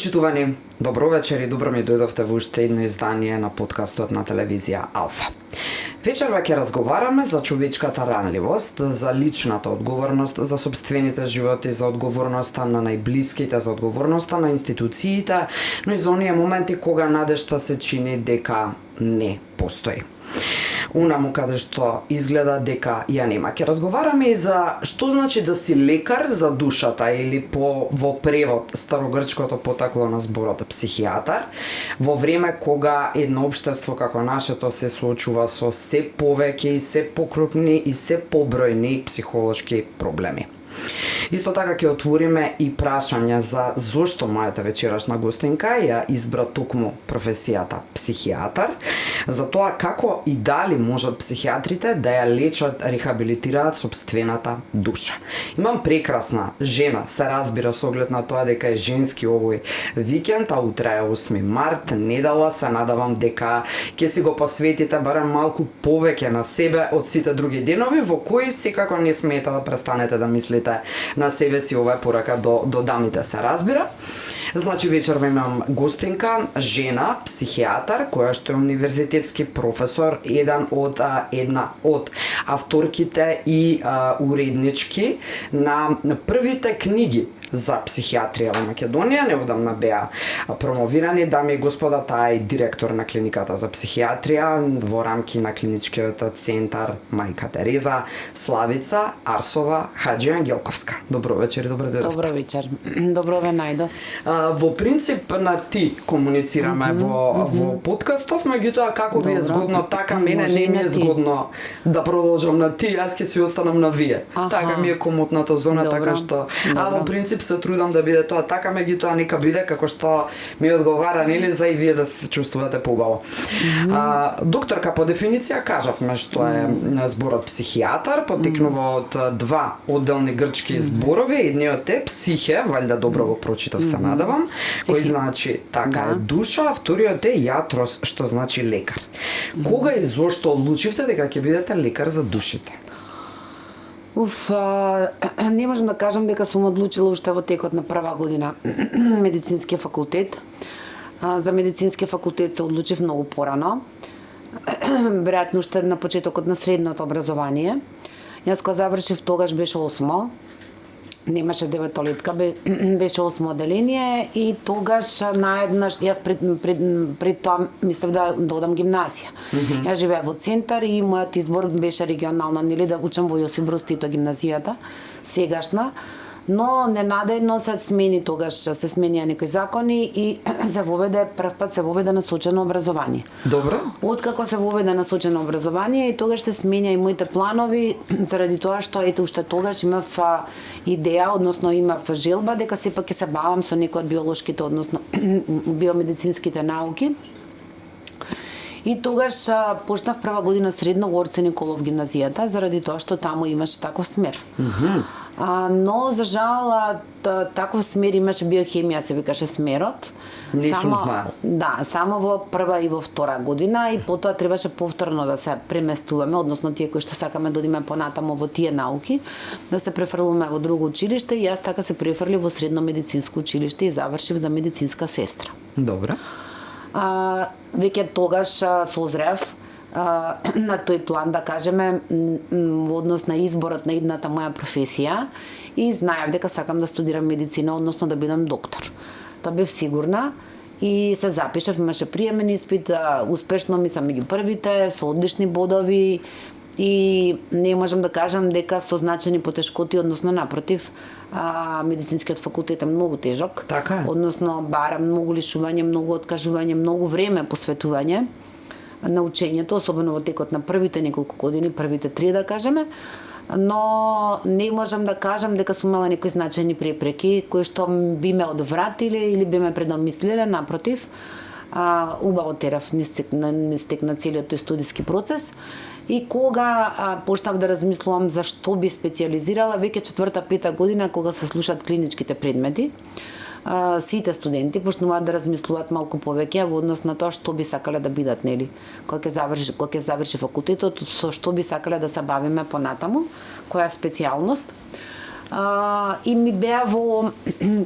Почитувани, добро вечер и добро ми дојдовте во уште едно издание на подкастот на телевизија Алфа. Вечерва ќе разговараме за човечката ранливост, за личната одговорност, за сопствените животи, за одговорноста на најблиските, за одговорноста на институциите, но и за оние моменти кога надежта се чини дека не постои. Унаму каде што изгледа дека ја нема. Ќе разговараме и за што значи да си лекар за душата или во превод старогрчкото потекло на зборот психијатар, во време кога едно општество како нашето се соочува со се повеќе и се покрупни и се побројни психолошки проблеми. Исто така ќе отвориме и прашање за зошто мојата вечерашна гостинка ја избра токму професијата психијатар, за тоа како и дали можат психијатрите да ја лечат, рехабилитираат сопствената душа. Имам прекрасна жена, се разбира со оглед на тоа дека е женски овој викенд, а утре е 8 март, недела, се надавам дека ќе си го посветите барем малку повеќе на себе од сите други денови во кои секако не смета да престанете да мислите на себе си. Ова е порака до дамите, се разбира. Значи вечерва имам гостинка, жена, психијатар, која што е универзитетски професор, една од авторките и уреднички на првите книги за психијатрија во Македонија. Неодамна беа промовирани, дами и господа, таа е директор на клиниката за психијатрија во рамки на клиничкиот центар Мајка Тереза, Славица Арсова Хаџиангелковска. Добро вечер и добро дојдовте. Добро вечер. Добро ве најдов. Во принцип на ти комуницираме во подкастов, меѓутоа како ви е згодно така, мене не ми е згодно да продолжам на ти, јас ќе си останам на вие. Така ми е комотната зона, така што во принцип се трудам да биде тоа така, меѓутоа нека биде како што ми одговара, нели, за и вие да се чувствувате побаво. Докторка, по дефиниција кажавме што е зборот психијатар, потекнува од два одделни грчки зборови, едниот е психе, валјда добро го прочитав, се надавам, кој значи така е душа, а вториот е јатрос, што значи лекар. Кога и зошто одлучивте дека ќе бидете лекар за душите? Не можам да кажам дека сум одлучила уште во текот на прва година медицински факултет. За медицински факултет се одлучив многу порано. Веројатно уште на почетокот на средното образование. Јас кога завршив тогаш беше 8. Немаше деветолетка, беше 8 оделение и тогаш наеднаш, јас пред тоа мислев да додам гимназија. Јас живеев во центар и мојот избор беше регионално, нели, да учам во Јосип Брз Тито гимназијата, сегашна, но ненадејно се смени тогаш, се сменија некои закони и се воведе, прв пат се воведе насочено образование. Добро. Откако се воведе насочено образование и тогаш се сменја и моите планови, заради тоа што ете уште тогаш имав идеја, односно имав желба дека сепак ќе се бавам со некои од биолошките, односно биомедицинските науки. И тогаш почнав прва година средно во Орце Николов гимназијата, заради тоа што таму имаше таков смер. Но за жал таков смер имаше, биохемија се викаше смерот. Не сум знаел. Да, само во прва и во втора година и потоа требаше повторно да се преместуваме, односно тие кои што сакаме да одиме понатаму во тие науки, да се префрлиме во друго училиште и јас така се префрлив во средно медицинско училиште и завршив за медицинска сестра. Добро. Веќе тогаш созрев на тој план, да кажеме, во однос на изборот на едната моја професија и знаев дека сакам да студирам медицина, односно да бидам доктор. Тоа бев сигурна и се запишав, имаше приемен испит, успешно мислам меѓу првите, со одлични бодови и не можам да кажам дека со значени потешкоти, односно напротив, медицинскиот факултет е многу тежок. Така е. Односно бара многу лишување, многу откажување, многу време посветување на учењето, особено во текот на првите неколку години, првите 3 да кажеме, но не можам да кажам дека сум имала некои значајни препреки кои што би ме одвратиле или би ме предомислиле, напротив, убаво терав низ тек на целиот тој студиски процес. И кога почнав да размислувам за што би специализирала, веќе 4-5 година кога се слушаат клиничките предмети, сите студенти почнуваат да размислуваат малку повеќе во однос на тоа што би сакале да бидат, нели, кога ќе заврши факултетот, со што би сакале да се бавиме понатаму, која специјалност. И ми беа во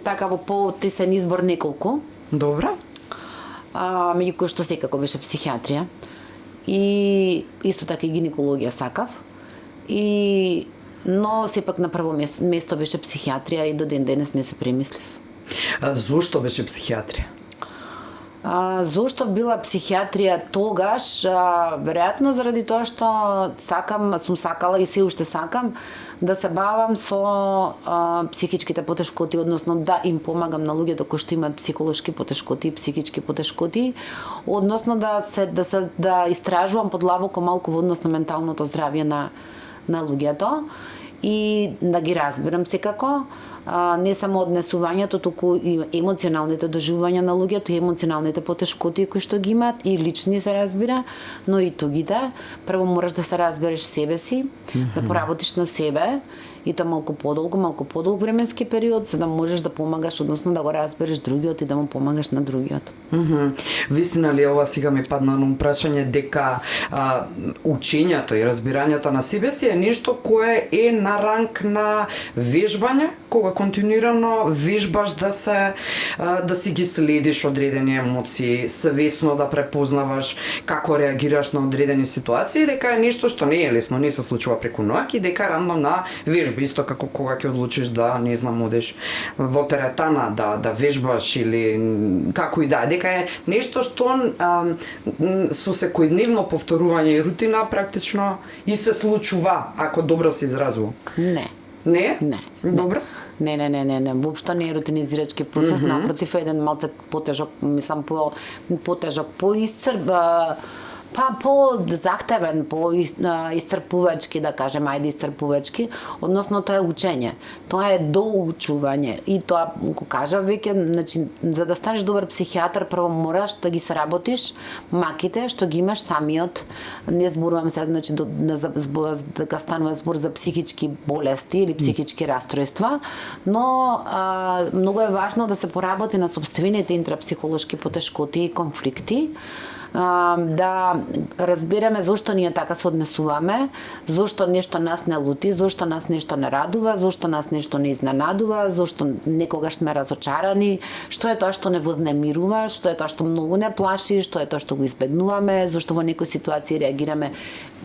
така во потесен избор неколку. Добра. Меѓу кои што секако беше психијатрија. И исто така и гинекологија сакав. Но сепак на прво место беше психијатрија и до ден денес не се премислив. Зошто беше психијатрија? Зошто била психијатрија тогаш? Веројатно заради тоа што сум сакала и се уште сакам да се бавам со психичките потешкоти, односно да им помагам на луѓето кои што имаат психолошки потешкоти, психички потешкоти, односно да истражувам подлабоко малку во однос на менталното здравје на луѓето и да ги разберам секако, не само однесувањето, туку и емоционалните доживувања на луѓето и емоционалните потешкоти кои што ги имаат и лични се разбира, но и тугите. Прво мораш да се разбереш себе си, да поработиш на себе и тоа малку подолг временски период, за да можеш да помагаш, односно да го разбереш другиот и да му помагаш на другиот. Вистина ли ова сега ми падна на прашање дека учењето и разбирањето на себе си е нешто кое е на ранг на вежбање, кога континуирано вежбаш да си ги следиш одредени емоции, свесно да препознаваш како реагираш на одредени ситуации, дека е нешто што не е лесно, не се случува преку ноќ и дека рано на вежба, исто како кога ќе одлучиш да, не знам, одеш во теретана, да вежбаш или како и да, дека е нешто што со секојдневно повторување и рутина практично и се случува, ако добро се изразува. Не. Не? Не. Добро? Не, воопшто не е рутинизирачки процес, напротив, еден малце потежок, мислам потежок, по-захтевен, по-исцрпувачки, да кажем, исцрпувачки, односно тоа е учење, тоа е доучување и тоа го кажа веќе, значи, за да станеш добар психијатар, прво мораш да ги сработиш маките што ги имаш самиот, не зборувам се, значи, дека станува збор за психички болести или психички расстройства, но многу е важно да се поработи на сопствените интрапсихолошки потешкоти и конфликти, да разбереме зошто ние така се однесуваме, зошто нешто нас не лути, зошто нас нешто не радува, зошто нас нешто не изненадува, зошто некогаш сме разочарани, што е тоа што не вознемирува, што е тоа што многу не плаши, што е тоа што го избегнуваме, зошто во некои ситуации реагираме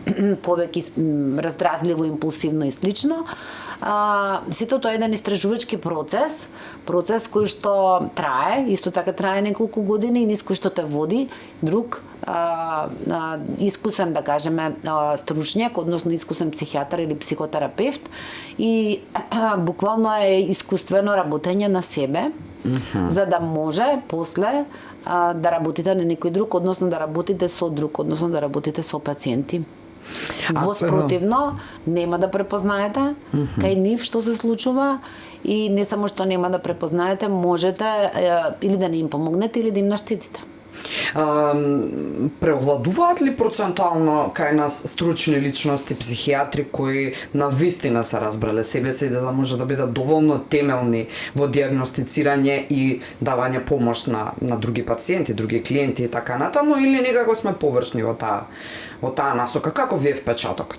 повеќе раздразливо, импулсивно и слично. Сето тоа е еден истражувачки процес кој што трае, исто така трае неколку години и низ кој што те води друг искусен, да кажеме, стручњак, односно искусен психијатар или психотерапевт и буквално е искуствено работење на себе, за да може после да работите на некој друг, односно да работите со друг, односно да работите со пациенти. Воспротивно, нема да препознаете кај нив што се случува и не само што нема да препознаете, можете или да не им помогнете или да им наштетите. Преовладуваат ли процентуално кај нас стручни личности, психијатри кои навистина се разбрале себе си да може да бидат доволно темелни во диагностицирање и давање помош на други пациенти, други клиенти и така натаму, или некако сме површни во таа насока? Како ви е впечатокот?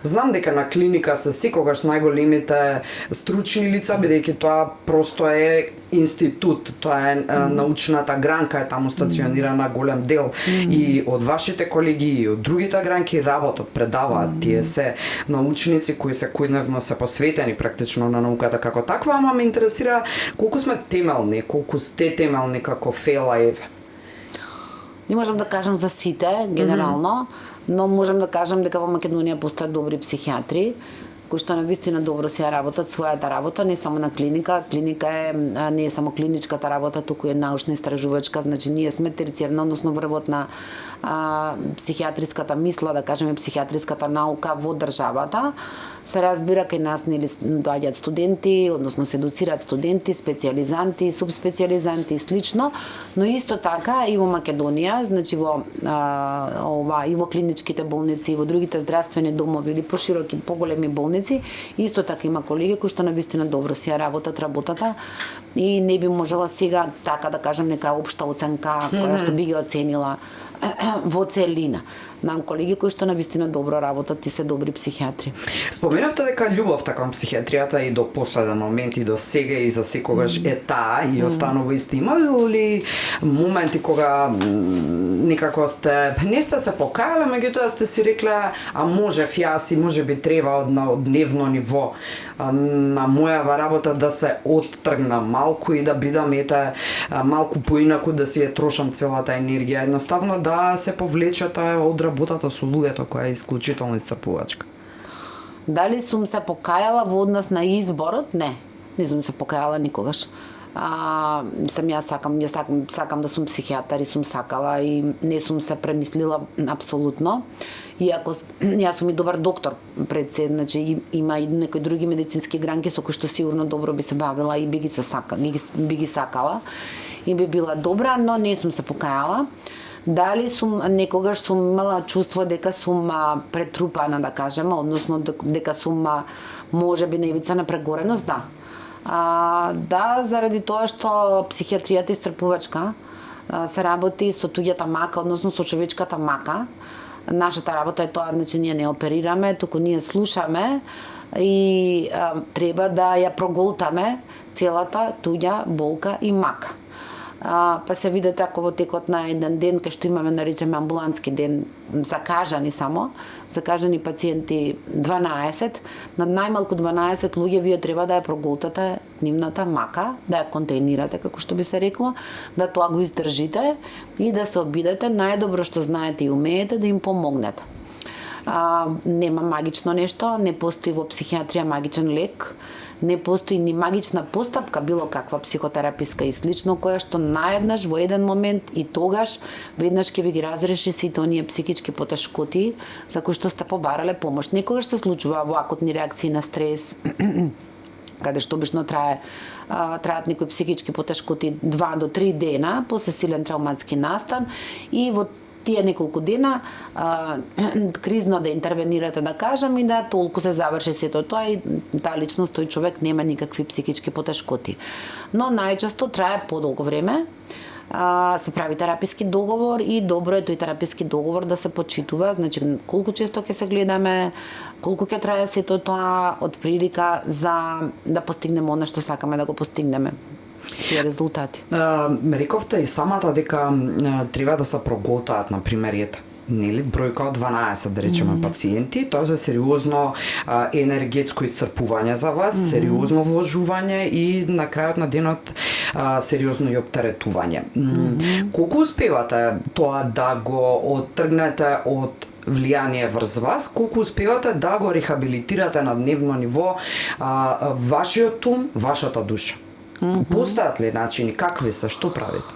Знам дека на клиника се секогаш најголемите стручни лица, бидејќи тоа просто е институт, тоа е научната гранка, е таму стационирана голем дел и од вашите колеги и од другите гранки работат, предаваат, тие се научници кои секојдневно се посветени практично на науката како таква, ама ме интересира колку сме темелни, колку сте темелни како Фела Еве. Не можам да кажам за сите, генерално, но можам да кажам дека во Македонија постојат добри психијатри кои што навистина добро си ја работат својата работа, не само на клиника. Клиника не е само клиничката работа, туку е научно истражувачка, значи ние сме терцијарна, односно врвот на психијатриската мисла, да кажеме психијатриската наука во државата. Се разбира кај нас нели доаѓаат студенти, односно се едуцираат студенти, специјализанти, субспецијализанти и слично, но исто така и во Македонија, значи и во клиничките болници и во другите здравствени домови или пошироки, поголеми болници работници. Исто така има колеги кои што навистина добро си ја работата и не би можела сега така да кажам нека општа оценка која што би ги оценила во целина. Нам колеги кои што навистина добро работат и се добри психијатри. Споменавте дека љубовта кон психијатријата и до последен момент и до сега и за секогаш е таа и останува иста. Има ли моменти кога некако не сте се покајале, меѓутоа сте си рекле, а можев јас и можеби треба на дневно ниво на мојава работа да се оттргнам малку и да бидам малку поинаку, да си ја трошам целата енергија, едноставно да се повлечете од работата со луѓето која е исклучително исцрпувачка. Дали сум се покајала во однос на изборот? Не сум се покајала никогаш. Сакам да сум психијатар и сум сакала и не сум се премислила апсолутно. Иако јас сум и добар доктор пред се, значи има и некои други медицински гранки со кои што сигурно добро би се бавила и би ги сакала и би била добра, но не сум се покајала. Дали некогаш сум имала чувство дека сум претрупана, да кажем, односно дека сум можеби на ивица на прегореност, да. Да, заради тоа што психијатријата е исцрпувачка, се работи со туѓата мака, односно со човечката мака. Нашата работа е тоа, значи ние не оперираме, туку ние слушаме и треба да ја проголтаме целата туѓа болка и мака. Па се видите ако во текот на еден ден, кај што имаме наречеме амбулантски ден, закажани пациенти 12, над најмалку 12 луѓе вие треба да ја проголтате нивната мака, да ја контейнирате, како што би се рекло, да тоа го издржите и да се обидете најдобро што знаете и умеете да им помогнете. Нема магично нешто, не постои во психијатрија магичен лек, не постои ни магична постапка, било каква психотераписка и слично, која што наеднаш во еден момент и тогаш веднаш ќе ви ги разреши сите оние психички потешкоти за кои што сте побарале помош. Некогаш се случува во акутни реакции на стрес, каде што обично траат некои психички потешкоти 2 до 3 дена после силен травматски настан и во тие неколку дена кризно да интервенирате, да кажам, и да толку се заврши сето тоа и таа личност, тој човек нема никакви психички потешкоти. Но најчесто трае подолго време, се прави тераписки договор и добро е тој тераписки договор да се почитува, значи колку често ќе се гледаме, колку ќе трае сето тоа од прилика за да постигнеме она што сакаме да го постигнеме. Тие резултати. Рековте и самата дека треба да се проголтаат, например, нели бројка од 12 да речеме пациенти, тоа за сериозно енергетско исцрпување за вас, сериозно вложување и на крајот на денот сериозно и оптеретување. Колку успевате тоа да го оттргнете од влијание врз вас, колку успевате да го рехабилитирате на дневно ниво вашиот ум, вашата душа? Постојат ли начини? Какви се? Што правите?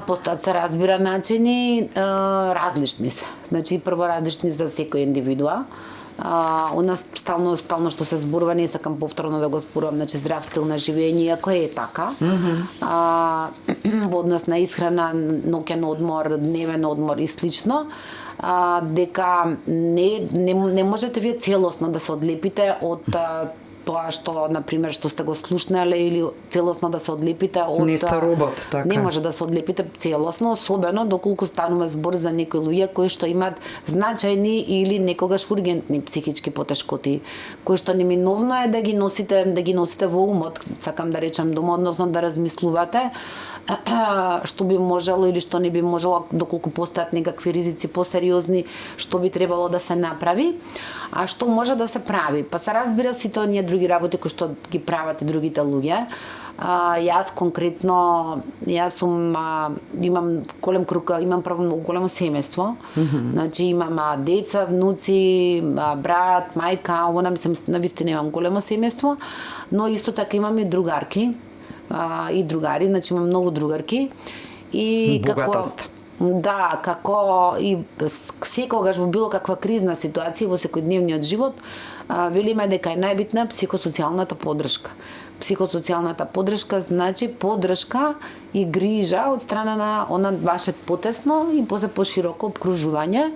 Постојат се, разбира, начини, различни се. Значи, прво различни за секој индивидуа. У нас стално што се зборува, не сакам повторно да го зборувам, значи здрав стил на живење, иако е така. Во однос на исхрана, ноќен одмор, дневен одмор и слично, дека не можете вие целосно да се одлепите од тоа што, например, што сте го слушнале или целосно да се одлепите од... Не сте робот, така. Не може да се одлепите целосно, особено доколку станува збор за некои луѓе кои што имаат значајни или некогаш ургентни психички потешкоти, кои што неминовно е да ги носите во умот, сакам да речам дома, односно да размислувате што би можело или што не би можело, доколку постојат некакви ризици посериозни, што би требало да се направи, а што може да се прави. Па се разбира сите оние други работи кои што ги прават и другите луѓе. Јас конкретно, имам голем круг, имам право многу големо семејство. Значи имам деца, внуци, брат, мајка, она мислам навистина имам големо семејство, но исто така имам и другарки и другари, значи имам многу другарки и богатост. Како и секогаш во било каква кризна ситуација во секојдневниот живот, велиме дека е најбитна психосоцијалната поддршка. Психосоцијалната поддршка значи поддршка и грижа од страна на она ваше потесно и после пошироко обкружување,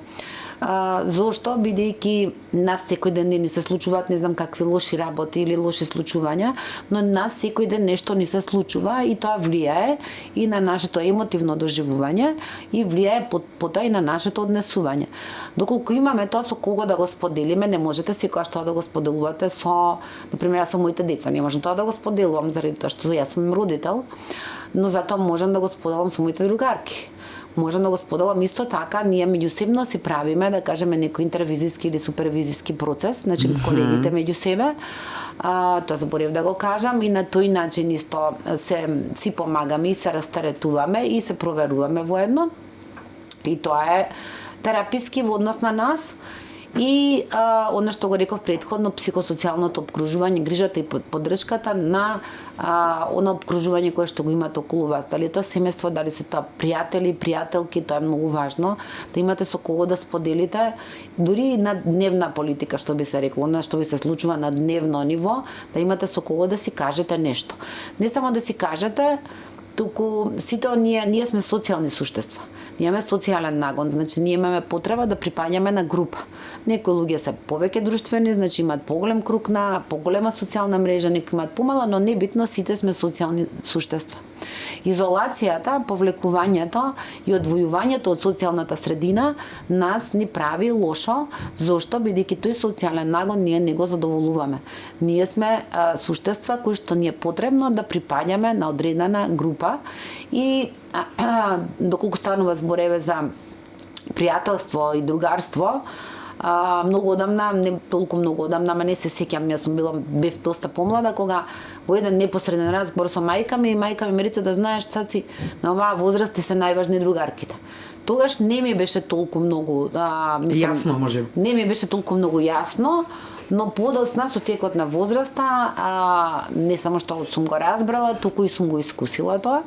Зошто? Бидејќи нас секој ден не ни се случуваат не знам какви лоши работи или лоши случувања, но нас секој ден нешто ни се случува и тоа влијае и на нашето емотивно доживување и влијае потоа и на нашето однесување. Доколку имаме тоа со кого да го споделиме, не можете секогаш тоа да го споделувате со, например, јас со моите деца, не можам тоа да го споделувам заради тоа што јас сум им родител, но затоа можам да го споделам со моите другарки. Можам да го споделам исто така, ние меѓусебно си правиме, да кажеме, некој интервизиски или супервизиски процес, значи колегите меѓу себе, тоа заборев да го кажам, и на тој начин исто си помагаме и се растаретуваме и се проверуваме воедно. И тоа е тераписки во однос на нас. И она што го реков претходно, психосоцијалното обкружување, грижата и поддршката на она обкружување кое што го имате околу вас. Дали е тоа семејство, дали се тоа пријатели, пријателки, тоа е многу важно, да имате со кого да споделите, дури и на дневна политика, што би се рекло, на што би се случува на дневно ниво, да имате со кого да си кажете нешто. Не само да си кажете, туку сите ние сме социјални суштества. Ние имаме социјален нагон, значи ние имаме потреба да припаѓаме на група. Некои луѓе се повеќе друштвени, значи имаат поголем круг на поголема социјална мрежа, некои имаат помала, но небитно сите сме социјални суштества. Изолацијата, повлекувањето и одвојувањето од социјалната средина нас ни прави лошо, зошто бидејќи тој социјален нагон ние не го задоволуваме. Ние сме суштества кои што ни е потребно да припаѓаме на одредена група и доколку станува збореве за пријателство и другарство, многу одамна, не толку многу одамна, ама не се сеќам, јас бев доста помлада, кога во еден непосреден разговор со мајка ми рече да знаеш, цаци, на оваа возраст ти се најважни другарките. Тогаш не ми беше толку многу, јасно може. Не ми беше толку многу јасно, но подоцна со текот на возраста, не само што сум го разбрала, туку и сум го искусила тоа.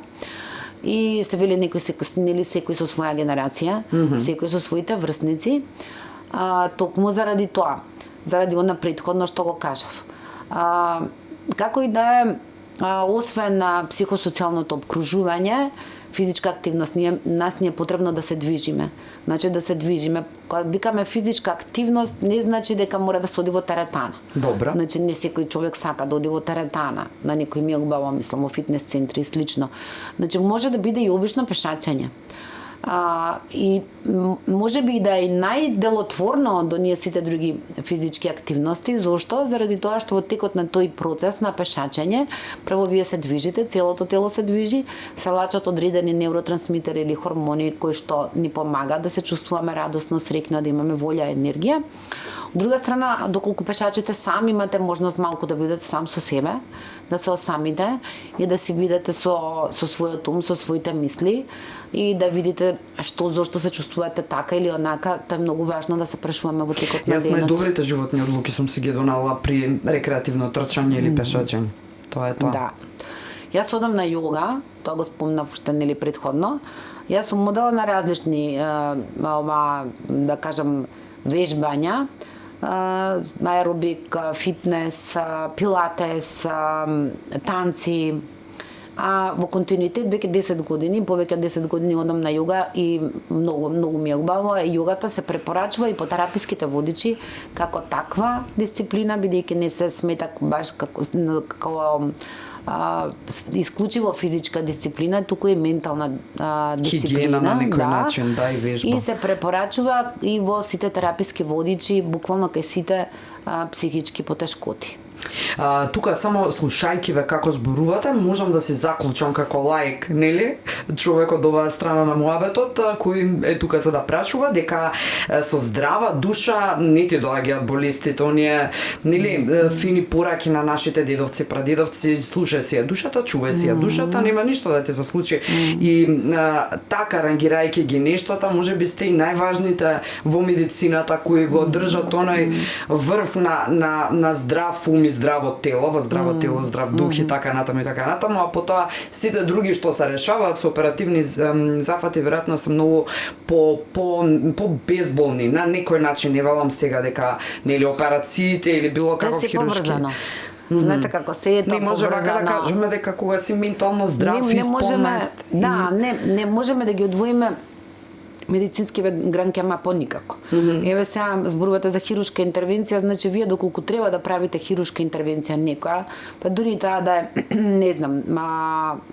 И се вели секој со своја генерација, секој со своите врсници, токму заради тоа, заради она претходно што го кажав. Како и да е, освен на психосоцијалното обкружување, физичка активност, нас ни е потребно да се движиме. Значи да се движиме. Кога викаме физичка активност, не значи дека мора да се оди во теретана. Добра. Значи не секој човек сака да оди во теретана, на некој ми убаво, мислам, во фитнес центри и слично. Значи може да биде и обично пешачење. И може би да е најделотворно до ние сите други физички активности, зошто? Заради тоа што во текот на тој процес на пешачење, прво вие се движите, целото тело се движи, се лачат одредени неуротрансмитери или хормони кои што ни помагаат да се чувствуваме радосно, среќно, да имаме волја и енергија. Од друга страна, доколку пешачите сами имате можност малку да бидете сам со себе, да се осамите и да си бидете со својот ум, со своите мисли и да видите зошто се чувствувате така или онака, тоа е многу важно да се прашуваме во текот на денот. Јас најдобрите животни одлуки сум си ги донала при рекреативно трчање или пешачење. Тоа е тоа. Да. Јас одам на јога, тоа го спомнав уште нели претходно. Јас сум модела на различни да кажам вежбања, аеробик, фитнес, пилатес, танци. Во континуитет веќе 10 години, повеќе од 10 години одам на јога и многу ми е убаво. Јогата се препорачува и по тераписките водичи како таква дисциплина, бидејќи не се смета баш како исклучиво физичка дисциплина, туку и ментална дисциплина. Хигиена на некој начин, да, и вежба. И се препорачува и во сите тераписки водичи, буквално кај сите психички потешкоти. Тука само слушајќи ве како зборувате, можам да си заклучам како лаик, нели? Човек од оваа страна на муабетот, кој е тука за да прашува дека со здрава душа не ти доаѓаат болестите, оние, нели, фини пораки на нашите дедовци, прадедовци, слушај си ја душата, чувај си ја душата, нема ништо да ти се случи. И така рангирајќи ги нештата, можеби сте и најважните во медицината кои го држат онај врв на здрав ум и здраво тело, во здраво тело, здрав дух и така натаму, а потоа сите други што се решаваат со оперативни зафати веројатно се многу по безболни. На некој начин не велам сега дека нели операциите или било како хируршки. Знаете како се е тоа поврзано. Не може да кажеме дека кога си ментално здрав и спомнет. Да, не можеме да ги одвоиме медицински гранки ама по никако. Еве сега зборувате за хируршка интервенција, значи вие доколку треба да правите хируршка интервенција некоја, па дури таа да е не знам,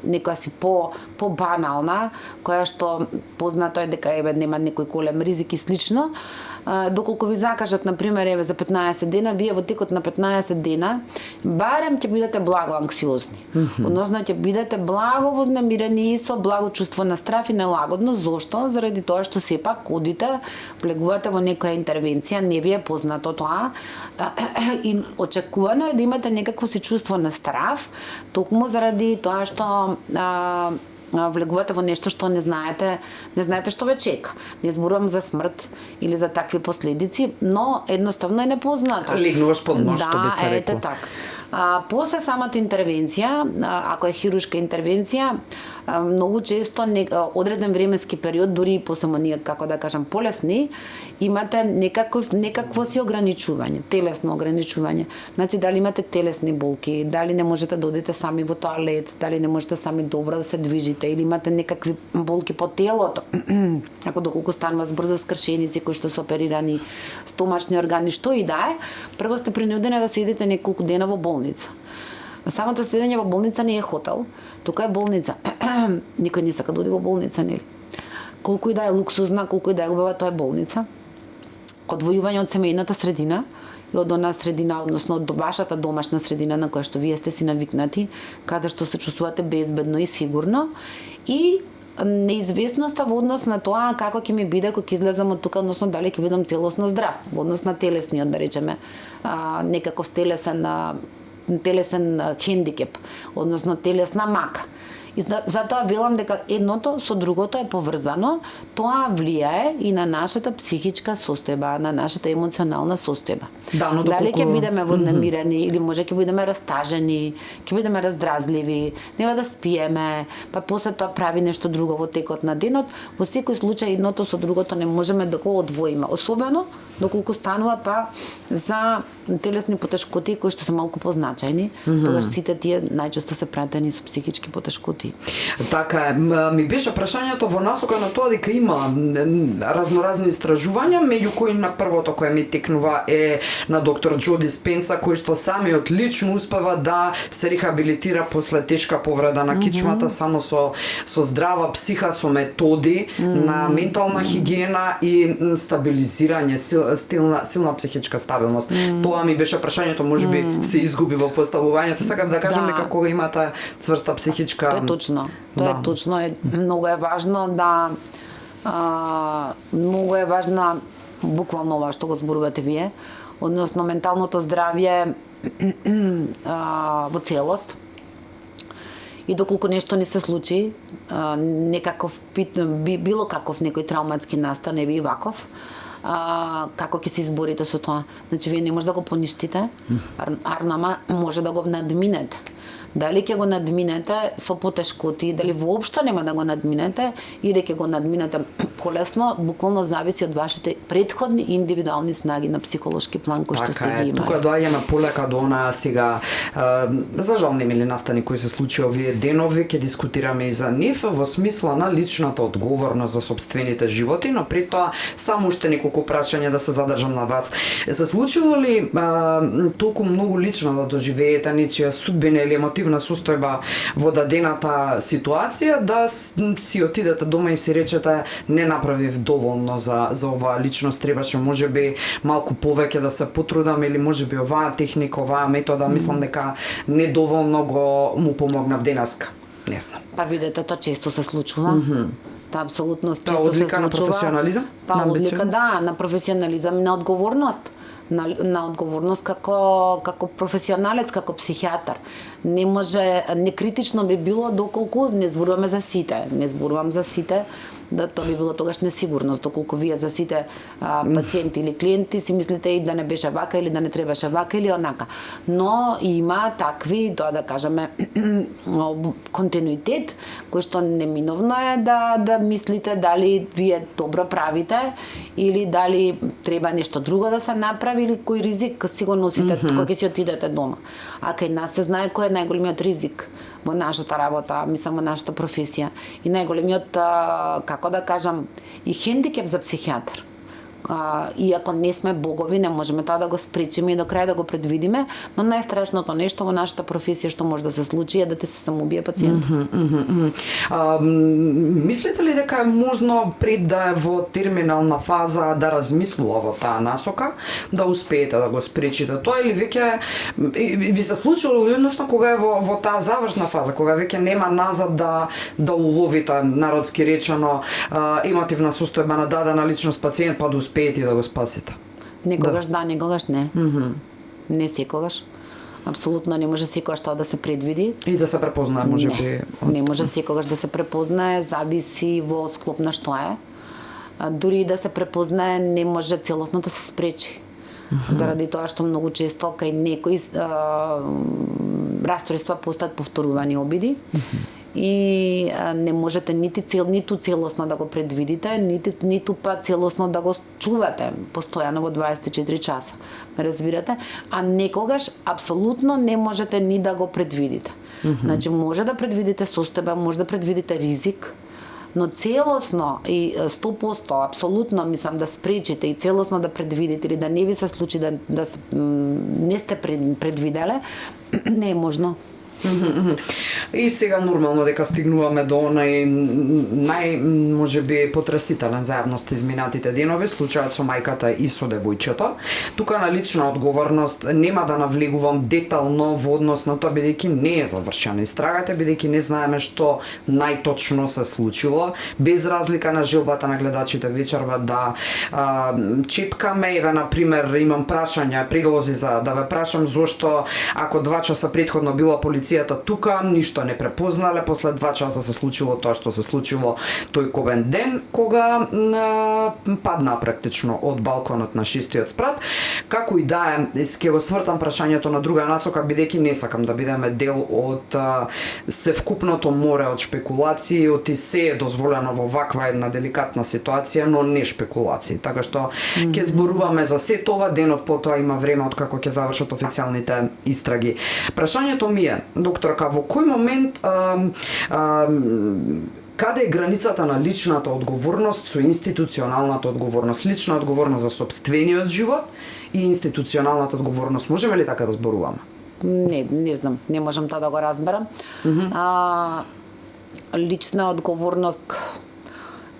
некоја си по банална, која што познато е дека еве нема некој голем ризик и слично, доколку ви закажат на пример еве за 15 дена, вие во текот на 15 дена барем ќе бидете благо анксиозни. Односно ќе бидете благо вознемирени и со благо чувство на страф и нелагодност. Зошто? Заради тоа што сепак одите, влегувате во некоја интервенција, не ви е познато тоа и очекувано е да имате некакво си чувство на страф, токму заради тоа што влегувате во нешто што не знаете што ве чека. Не зборувам за смрт или за такви последици, но едноставно е непознато. Легнуваш под нож, што би се рекло. Ете така. После самата интервенција, ако е хируршка интервенција, многу често одреден временски период, дури и после ние, како да кажам, полесни, имате некакво си ограничување, телесно ограничување. Значи, дали имате телесни болки, дали не можете да одите сами во тоалет, дали не можете сами добро да се движите, или имате некакви болки по телото, ако доколку станува збор за скршеници кои што се оперирани, стомачни органи, што и да е, прво сте принудени да седите неколку дена во болница. Самото седење во болница не е хотел, тука е болница. Никој не сака да оди во болница, нели? Колку и да е луксузна, колку и да е убава, тоа е болница. Одвојување од семејната средина и од она средина, односно од вашата домашна средина на која што вие сте си навикнати, каде што се чувствувате безбедно и сигурно, и неизвестноста во однос на тоа како ќе ми биде кога ќе излезам од тука, односно дали ќе бидам целосно здрав, во однос на телесниот, да речеме, некаков телесен хендикеп, односно телесна мака. И затоа велам дека едното со другото е поврзано, тоа влијае и на нашата психичка состојба, на нашата емоционална состојба. Да, но Дали ќе бидеме вознемирени или може ќе бидеме растажени, ќе бидеме раздразливи, нема да спиеме, па после тоа прави нешто друго во текот на денот, во секој случај едното со другото не можеме да го одвоиме, особено доколку станува па за телесни потешкоти кои што се малку позначајни, тогаш сите тие најчесто се пратени со психички потешкоти. Така е, ми беше прашањето во насока на тоа дека има разноразни истражувања, меѓу кои на првото кое ми текнува е на доктор Џо Диспенца, кој што самиот лично успева да се рехабилитира после тешка повреда на кичмата само со здрава психа, со методи на ментална хигиена и стабилизирање, силна психичка стабилност. Тоа ми беше прашањето, можеби се изгуби во поставувањето. Сакам да кажам дека кога имате цврста психичка. Тоа е точно, многу е важно да многу е важна буквално ова што го зборувате вие, односно менталното здравје во целост. И доколку нешто не се случи, некаков било каков некој травматски настан, и ваков, како ќе се изборите со тоа? Значи, вие не може да го поништите, арнама може да го надминете. Дали ќе го надминете со потешкоти, дали воопшто нема да го надминете, или ќе го надминете полесно, буквално зависи од вашите претходни индивидуални снаги на психолошки план кои што сте ги имали. Тука доаѓаме полека до онаа сега за жал немили настани кои се случи овие денови, ќе дискутираме и за нив во смисла на личната одговорност за сопствените животи, но при тоа само уште неколку прашања да се задржам на вас. Се случило ли толку многу лично да доживеете нечија судбина или емотивна состојба во дадената ситуација да си отидете дома и си речете не направив доволно за оваа личност, требаше можеби малку повеќе да се потрудам или можеби оваа техника, оваа метода, мислам дека недоволно му помогнав денеска. Не знам. Па видете, тоа често се случува. Тоа апсолутно често се случува. Одлика на професионализам? Па одлика, да, на професионализам и на одговорност. На одговорност како професионалец, како психијатар. Не може, некритично би било доколку не зборуваме за сите, не зборувам за сите, да тоа би било тогаш несигурност, доколку вие за сите пациенти или клиенти си мислите и да не беше вака или да не требаше вака или онака. Но има такви, тоа да кажеме, континуитет, кој што неминовно е да мислите дали вие добро правите или дали треба нешто друго да се направи или кој ризик си го носите кога ќе си отидете дома. А кај нас се знае кој е најголемиот ризик во нашата работа, мислам во нашата професија. И најголемиот, како да кажам, и хендикеп за психијатар. Иако не сме богови, не можеме тоа да го спречиме и до крај да го предвидиме, но најстрашното нешто во нашата професија што може да се случи е да те се самоубие пациент. Мислите ли дека е можно пред да е во терминална фаза да размислува во таа насока, да успеете да го спречите тоа, или веќе ви се случило едносно кога е во таа завршна фаза, кога веќе нема назад да уловите, народски речено, емотивна состојба на дадена личност пациент, па да успеете и да го спасите? Некогаш да, некогаш не. Не секогаш. Апсолутно не може секогаш тоа да се предвиди. И да се препознае, може би. Не може секогаш да се препознае, зависи во склоп на што е. Дури и да се препознае, не може целосно да се спречи. Заради тоа што многу често кај некои расстройства постаат повторувани обиди. И не можете ниту целосно да го предвидите, ниту па целосно да го чувате постојано во 24 часа. Ме разбирате? А некогаш апсолутно не можете ни да го предвидите. Значи може да предвидите состојба, може да предвидите ризик, но целосно и 100% апсолутно мислам да спречите и целосно да предвидите или да не ви се случи да не сте предвиделе, не е можно. И сега нормално дека стигнуваме до нај можеби потресителен за јавност изминатите денови, случајот со мајката и со девојчето. Тука на лична одговорност нема да навлегувам детално во однос на тоа, бидејќи не е завршена истрагата, бидејќи не знаеме што најточно се случило, без разлика на желбата на гледачите вечерва да чепкаме. Еве на пример имам прашања, предлози за да ве прашам зошто ако 2 часа претходно била полицијата тука, ништо не препознале, после 2 часа се случило тоа што се случило тој ковен ден, кога падна практично од балконот на 6-тиот спрат. Како и да е, ќе го свртам прашањето на друга насока, бидејќи не сакам да бидеме дел од севкупното море од шпекулации, од и се е дозволено во ваква една деликатна ситуација, но не шпекулации. Така што ќе зборуваме за се тоа, денот потоа има време од како ќе завршат официјалните истраги. Прашањето ми е, докторка, во кој момент каде е границата на личната одговорност со институционалната одговорност? Лична одговорност за сопствениот живот и институционалната одговорност. Можеме ли така да зборуваме? Не знам, не можам тоа да го разберам. Лична одговорност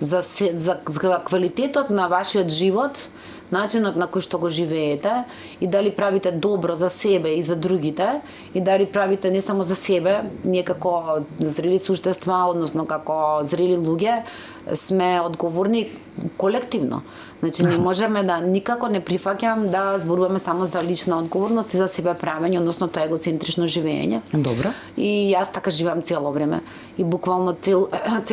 за квалитетот на вашиот живот, начинот на кој што го живеете и дали правите добро за себе и за другите и дали правите не само за себе, ние како зрели суштества, односно како зрели луѓе сме одговорни колективно. Значи не можеме да никако не прифаќам да зборуваме само за лична одговорност и за себе правење, односно тоа егоцентрично живење. Добро. И јас така живеам цело време. И буквално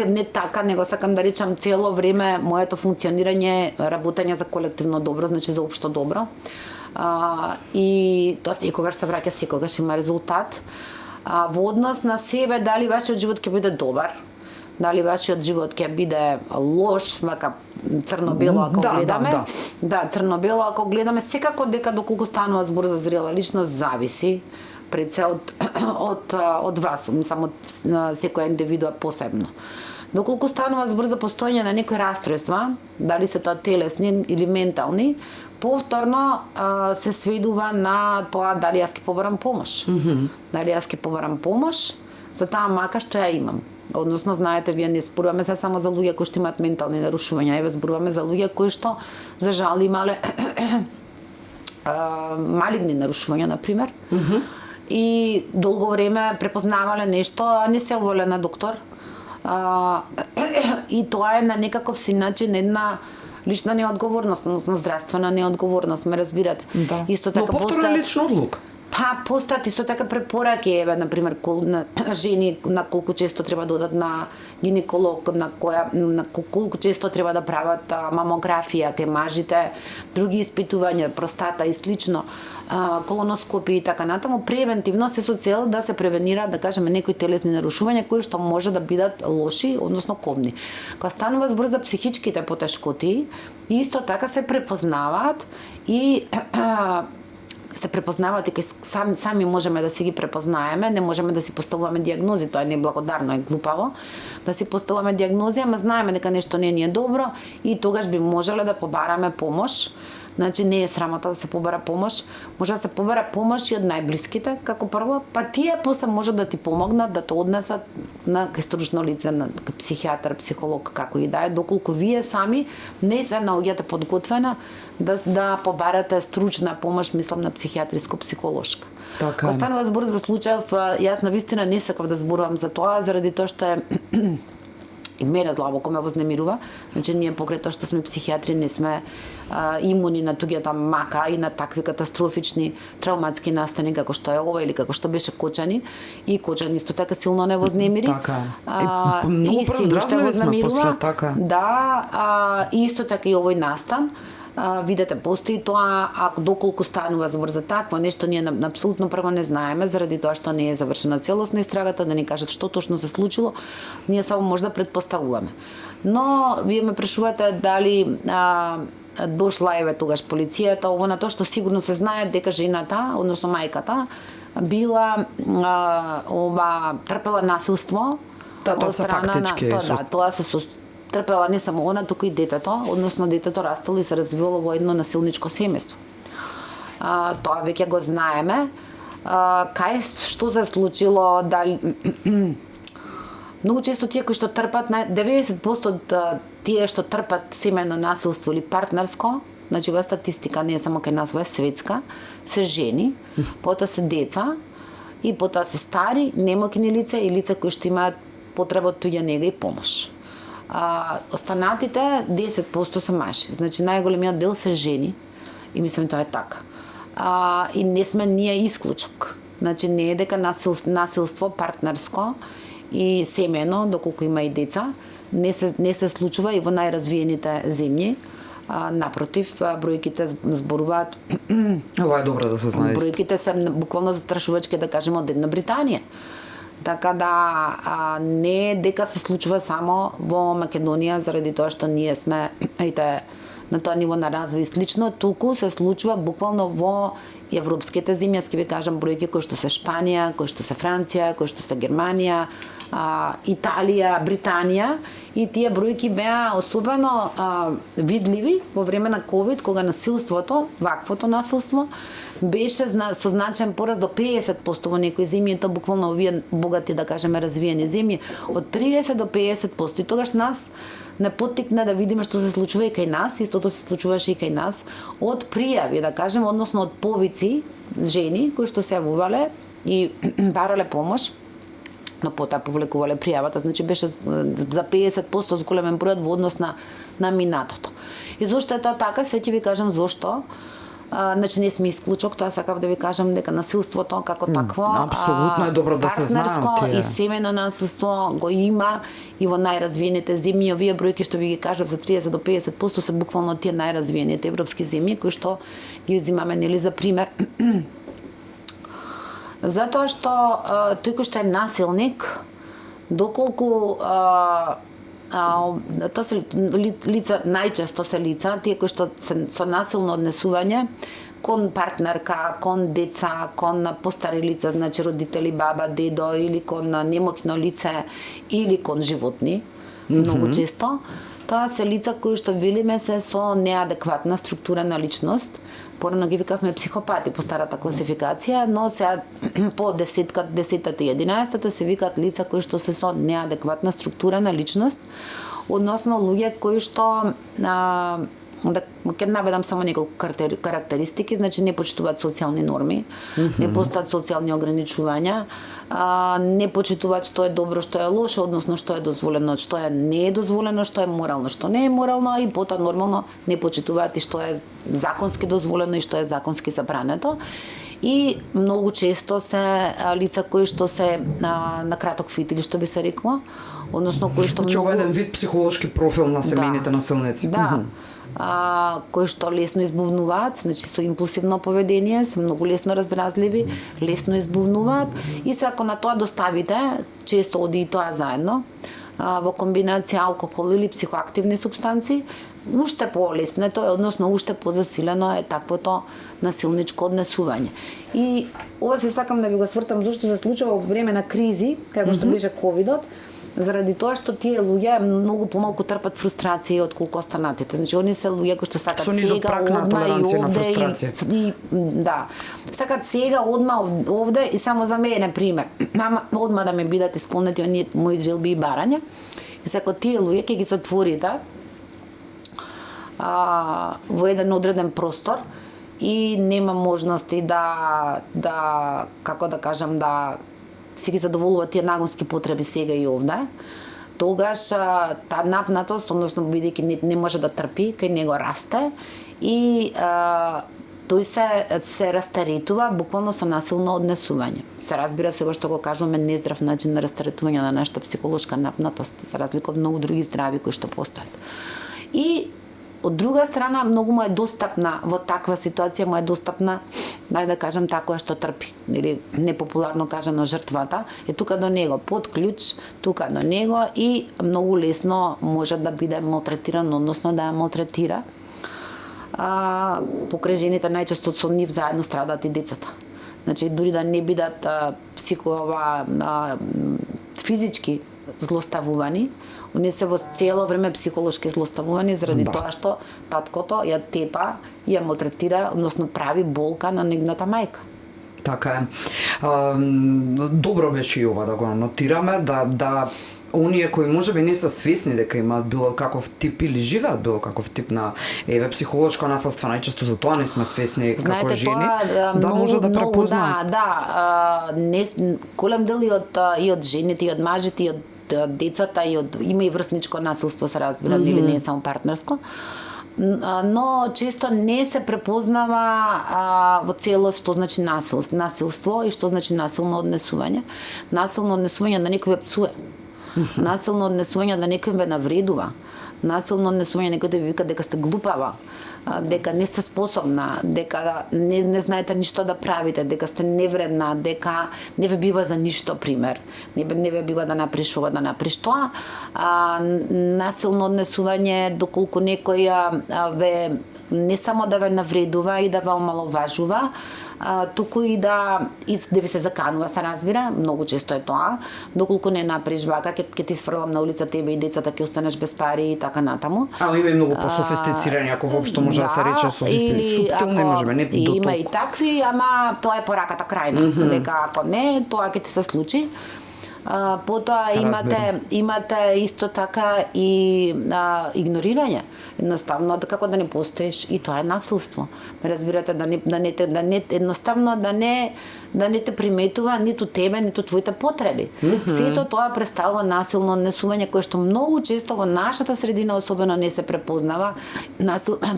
не така, него сакам да речам цело време моето функционирање, работење за колективно добро, значи за општо добро. И тоа секогаш се враќа, секогаш има резултат. Во однос на себе, дали вашиот живот ќе биде добар, дали вашиот живот ќе биде лош, вака црно-бело ако гледаме. Да, црно-бело ако гледаме, секако дека доколку станува збор за зрела личност зависи пред се од вас, само секоја индивидуа посебно. Доколку станува збор за постоење на некои расстройства, дали се тоа телесни или ментални, повторно се сведува на тоа дали јас ќе побарам помош. Дали јас ќе побарам помош за таа мака што ја имам. Односно, знаете, вие не зборуваме се само за луѓе кои што имаат ментални нарушувања, еве зборуваме за луѓе кои што за жал имале малигни нарушувања, на пример. И долго време препознавале нешто, а не се оболе на доктор. И тоа е на некаков си начин една лична неодговорност, односно здравствена неодговорност, ме разбирате. Да. Исто така но повторна лична одлука. Постат исто така препораки, еве на пример на жени на колку често треба да одат на гинеколог, на колку често треба да прават мамографија, кај мажите, други испитувања, простата и слично, колоноскопии и така натаму, превентивно се со цел да се превенира, да кажеме, некои телесни нарушувања кои што може да бидат лоши, односно кобни. Кога станува збор за психичките потешкоти, исто така се препознаваат и се препознаваат и сами можеме да си ги препознаеме, не можеме да си поставуваме диагнози, тоа е неблагодарно и глупаво, да си поставуваме диагнози, ама знаеме дека нешто не ни е добро и тогаш би можеле да побараме помош. Значи не е срамота да се побара помош, може да се побара помош и од најблиските, како прво, па тие после може да ти помогнат да те однесат на кај стручно лице, на психијатар, психолог, како и да е, доколку вие сами не се наоѓате подготвена да побарате стручна помош, мислам на психијатриско-психолошка. Така. Останува збор за случаев, јас навистина не сакав да зборувам за тоа, заради тоа што е и мене длабоко ме вознемирува. Значи ние покрај тоа што сме психијатри не сме имуни на туѓата мака и на такви катастрофични травматски настани како што е ова или како што беше Кочани. И Кочани исто така силно не вознемири. Така. Многу раздразливи сме после така. Да, исто така и овој настан. Видете, постои тоа, доколку станува збор за такво нешто, ние апсолутно прво не знаеме, заради тоа што не е завршена целосно истрагата, да ни кажат што точно се случило, ние само може да предпоставуваме. Но вие ме прашувате дали дошла еве тогаш полицијата, ово на тоа што сигурно се знае дека жената, односно мајката, била трпела насилство тоа се фактички. Тоа се трпела не само она, туку и детето, односно детето растело и се развивало во едно насилничко семејство. Тоа веќе го знаеме. Кај што се случило, дали многу често тие кои што трпат 90% од тие што трпат семејно насилство или партнерско, значи ова статистика не е само кај нас, ова е светска, се жени, потоа се деца и потоа се стари, немокни лица и лица кои што имаат потреба од туѓа нега и помош. Останатите 10% се мажи. Значи најголемиот дел се жени и мислам тоа е така. И не сме ние исклучок. Значи не е дека насилство партнерско и семејно, доколку има и деца, не се случува и во најразвиените земји. Напротив, бројките зборуваат. Ова е добро да се знае. Бројките се буквално застрашувачки, да кажеме, од една Британија. Така да не е дека се случува само во Македонија, заради тоа што ние сме на тоа ниво на развој слично, туку се случува буквално во европските земји, ќе ви кажам бројки кои што се Шпанија, кои што се Франција, кои што се Германија, Италија, Британија, и тие бројки беа особено видливи во време на ковид, кога насилството, ваквото насилство беше со значаен пораст до 50% во некои земји, тоа буквално овие богати, да кажеме, развиени земји, од 30 до 50%. И тогаш нас не поттикна да видиме што се случува и кај нас, истото се случуваше и кај нас, од пријави, да кажеме, односно од повици жени кои што се јавувале и барале помош, но потоа повлекувале пријавата, значи беше за 50% зголемен бројот во однос на минатото. И зошто е тоа така, се ќе ви кажам зошто. Значи не сме исклучок, тоа сакав да ви кажам дека насилството како такво апсолутно е добро да се знаат тие. И семејно насилство го има и во најразвиените земји. Овие бројки што ви ги кажав за 30 до 50% се буквално тие најразвиените европски земји кои што ги взимаме нели за пример. Затоа што тој кој што е насилник, доколку тоа се лица, најчесто се лица, тие кои што се со насилно однесување кон партнерка, кон деца, кон постари лица, значи родители, баба, дедо, или кон немокно лице, или кон животни, многу често. Тоа се лица кои што велиме се со неадекватна структура на личност. Порано ги викавме психопати по старата класификација, но сега по 10-та и 11-та се викаат лица кои што се со неадекватна структура на личност, односно луѓе кои што ќе наведам само неколку карактеристики, значи не почитуваат социјални норми, не постојат социјални ограничувања, не почитуваат што е добро, што е лошо, односно што е дозволено, што е не е дозволено, што е морално, што не е морално, и потоа нормално не почитуваат и што е законски дозволено и што е законски забрането. И многу често се лица кои што се на краток фит, или што би се рекло, односно кои што многу... еден вид психолошки профил на семејните насилници. Да. Кои што лесно избувнуваат, значи со импулсивно поведение, се многу лесно раздразливи, лесно избувнуваат, и се ако на тоа доставите, често оди и тоа заедно, во комбинација алкохол или психоактивни супстанции, уште полеснето е, односно уште позасилено е таквото насилничко однесување. И ова се сакам да ви го свртам зашто се случува во време на кризи, како што беше ковидот, заради тоа што тие луѓе многу помалку трпат фрустрации отколку останатите. Значи они се луѓе кои што сакат сега одма и овде и да. Сакат сега одма овде и само за мене пример. Одма да ме бидат исполнети оние мои желби и барања. И сакат тие луѓе ќе ги затворите во еден одреден простор и нема можности да како да кажам да си ги задоволува тие нагонски потреби сега и овде, тогаш таа напнатост, односно бидејќи не може да трпи, кај него расте и тој се растаретува буквално со насилно однесување. Се разбира се, што го кажуваме, нездрав начин на растаретување на нашата психолошка напнатост, за разлика од многу други здрави кои што постојат. И од друга страна, многу му е достапна во таква ситуација, му е достапна, дај да кажам, таа која што трпи, или непопуларно кажано жртвата, е тука до него, под клjuč, тука до него и многу лесно може да биде малтретиран, односно да ја малтретира. Покрај жените најчесто со нив заедно страдат и децата. Значи, дури да не бидат физички злоставувани, они се во цело време психолошки злоставувани заради тоа што таткото ја тепа и ја малтретира, односно прави болка на нивната мајка. Така е. Добро беше и ова да го нотираме, да оние кои можеби не се свесни дека имаат било каков тип или живеат било каков тип на психолошко наследство, најчесто за тоа не сме свесни како жени, да може да препознаат. Голем дел и од жените, и од мажите, и од децата, има и врсничко насилство, се разбира, или не е само партнерско, но често не се препознава во целост што значи насилство и што значи насилно однесување. Насилно однесување да некој ве пцуе. Насилно однесување да некој ве навредува. Насилно однесување некој да ви вика дека сте глупава, дека не сте способна, дека не знаете ништо да правите, дека сте невредна, дека не ве бива за ништо, пример. Не ве бива да направиш ова, да направиш тоа. Насилно однесување доколку некој ве не само да ве навредува и да ве омаловажува, туку и да ви се заканува, се разбира, многу често е тоа, доколку не направиш вака, ќе ти сфрлам на улица тебе и децата, ќе останеш без пари и така натаму. Има и многу пософистицирани, ако воопшто може да се рече суптилни, можеме, не до толку. Има и такви, ама тоа е пораката крајна, дека ако не, тоа ќе ти се случи. Потоа имате исто така и игнорирање. Едноставно како да не постоиш, и тоа е насилство. Ме разбирате, едноставно да не те приметува ниту тебе, ниту твоите потреби. Сето тоа представува насилно однесување кое што многу често во нашата средина особено не се препознава.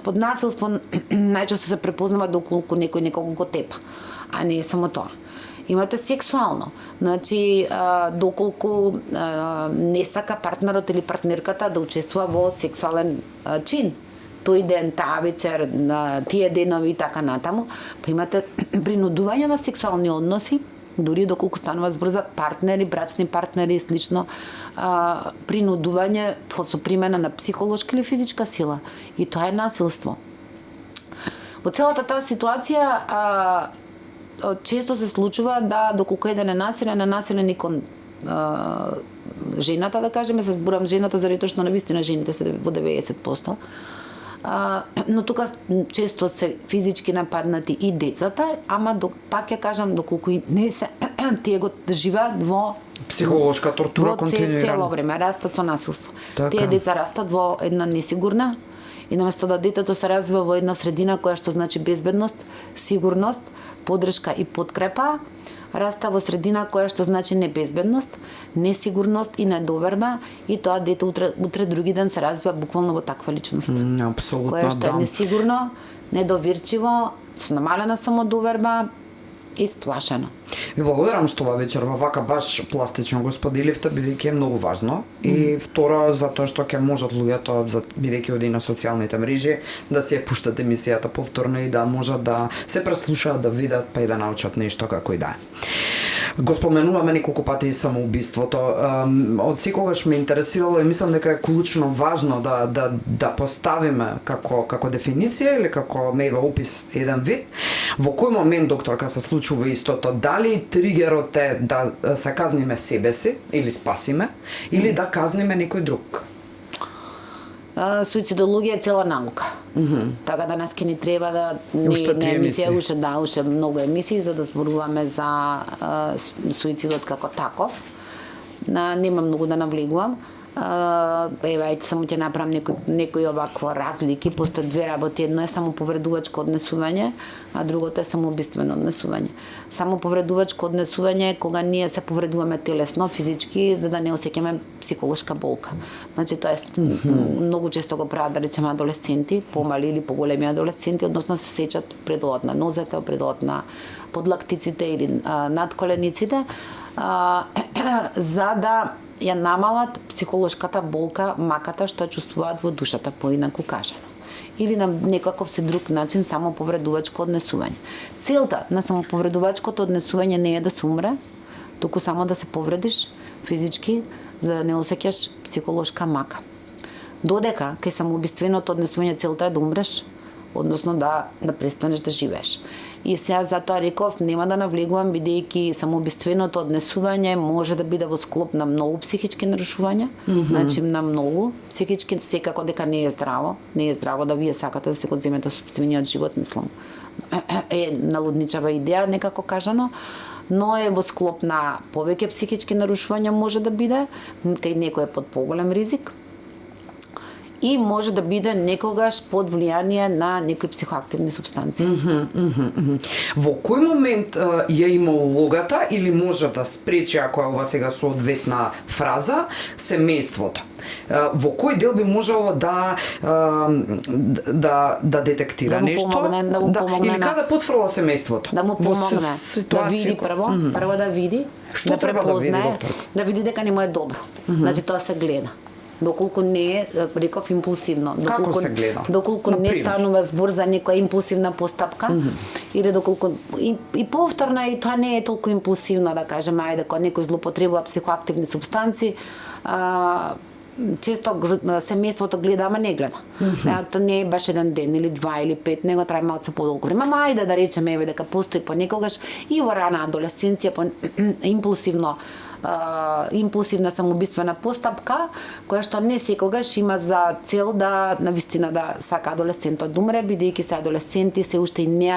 Под насилство најчесто се препознава доколку некој некого го тепа, а не е само тоа. Имате сексуално. Значи, доколку не сака партнерот или партнерката да учествува во сексуален чин, тој ден, таа вечер, тие денови и така натаму, па имате принудување на сексуални односи, дури доколку станува збор за партнери, брачни партнери и слично, принудување со примена на психолошка или физичка сила. И тоа е насилство. Во целата таа ситуација често се случува да доколку еден е насилен и кон жената, да кажеме, се зборам жената заради тоа што навистина жените се во 90%. Но тука често се физички нападнати и децата, ама пак ја кажам доколку и не се тие го живеат во психолошка тортура континуирано. Цело време растат со насилство. Така. Тие деца растат во една несигурна и наместо да детето се развива во една средина која што значи безбедност, сигурност, поддршка и подкрепа, раста во средина која што значи небезбедност, несигурност и недоверба, и тоа дете утре други ден се развива буквално во таква личност. Апсолутно, која што е несигурно, недоверчиво, со намалена самодоверба и сплашено. Ви благодарам што ова вечер вака баш пластично го споделивте, бидејќи е многу важно. И второ, затоа што ќе можат луѓето, бидејќи оди на социјалните мрежи, да си ја пуштат емисијата повторно и да можат да се преслушаат, да видат, па и да научат нешто како и да е. Го споменуваме неколку пати самоубиството. Од секогаш ме интересирало и мислам дека е клучно важно да поставиме како дефиниција или како мега опис еден вид. Во кој момент, докторка, се случува истото? Дали тригерот е да се казниме себе си или спасиме, или да казниме некој друг? Суицидологија е цела наука. Така да нас ке ни треба да Уште три емисии. уште многу емисии за да зборуваме за суицидот како таков. Нема многу да навлегувам. Ајде само ќе направам некои овакво разлики. Постои две работи. Едно е самоповредувачко однесување, а другото е самоубиствено однесување. Самоповредувачко однесување е кога ние се повредуваме телесно, физички, за да не осеќаме психолошка болка. Значи тоа е многу често го прават, да речеме, адолесценти, помали или поголеми адолесценти, односно се сечат пределот на нозете, пределот на подлактиците или над колениците, за да ја намалат психолошката болка, маката што чувствуваат во душата, поинаку кажано. Или на некаков се друг начин самоповредувачко однесување. Целта на самоповредувачкото однесување не е да се умре, туку само да се повредиш физички, за да не осеќаш психолошка мака. Додека кај самоубиственото однесување целта е да умреш, односно да престанеш да живееш. И сега затоа реков, нема да навлегувам, бидејќи самоубиственото однесување може да биде во склоп на многу психички нарушувања, значи на многу психички, секако дека не е здраво, не е здраво да вие сакате да се го земете сопствениот живот, мислам. Е налудничава идеја, некако кажано, но е во склоп на повеќе психички нарушувања може да биде, кај некој е под поголем ризик, и може да биде некогаш под влијание на некои психоактивни супстанции. Во кој момент ја има улогата или може да спречи, ако е ова сега соодветна фраза, семејството? Во кој дел би можело да детектира нешто? Да му помогне или каде потфрла семејството? Да му помогне, да види прво да види, Што да треба да види, препознае, доктор? да види дека не му е добро. Значи тоа се гледа. Доколку не е, реков, импулсивно. Како се гледа? Доколку не станува збор за некоја импулсивна постапка, или доколку и повторно и тоа не е толку импулсивно, да кажеме, ајде, кога некој злоупотребува психоактивни супстанции, често семејството гледа, ама не гледа. Тоа не е баш еден ден или два или пет, него трае малце подолго време. Ама ајде да речеме, еве, дека постои понекогаш и во рана адолесценција импулсивна самоубиствена постапка, која што не секогаш има за цел да навистина да сака адолесцентот да умре, бидејќи се адолесценти се уште и не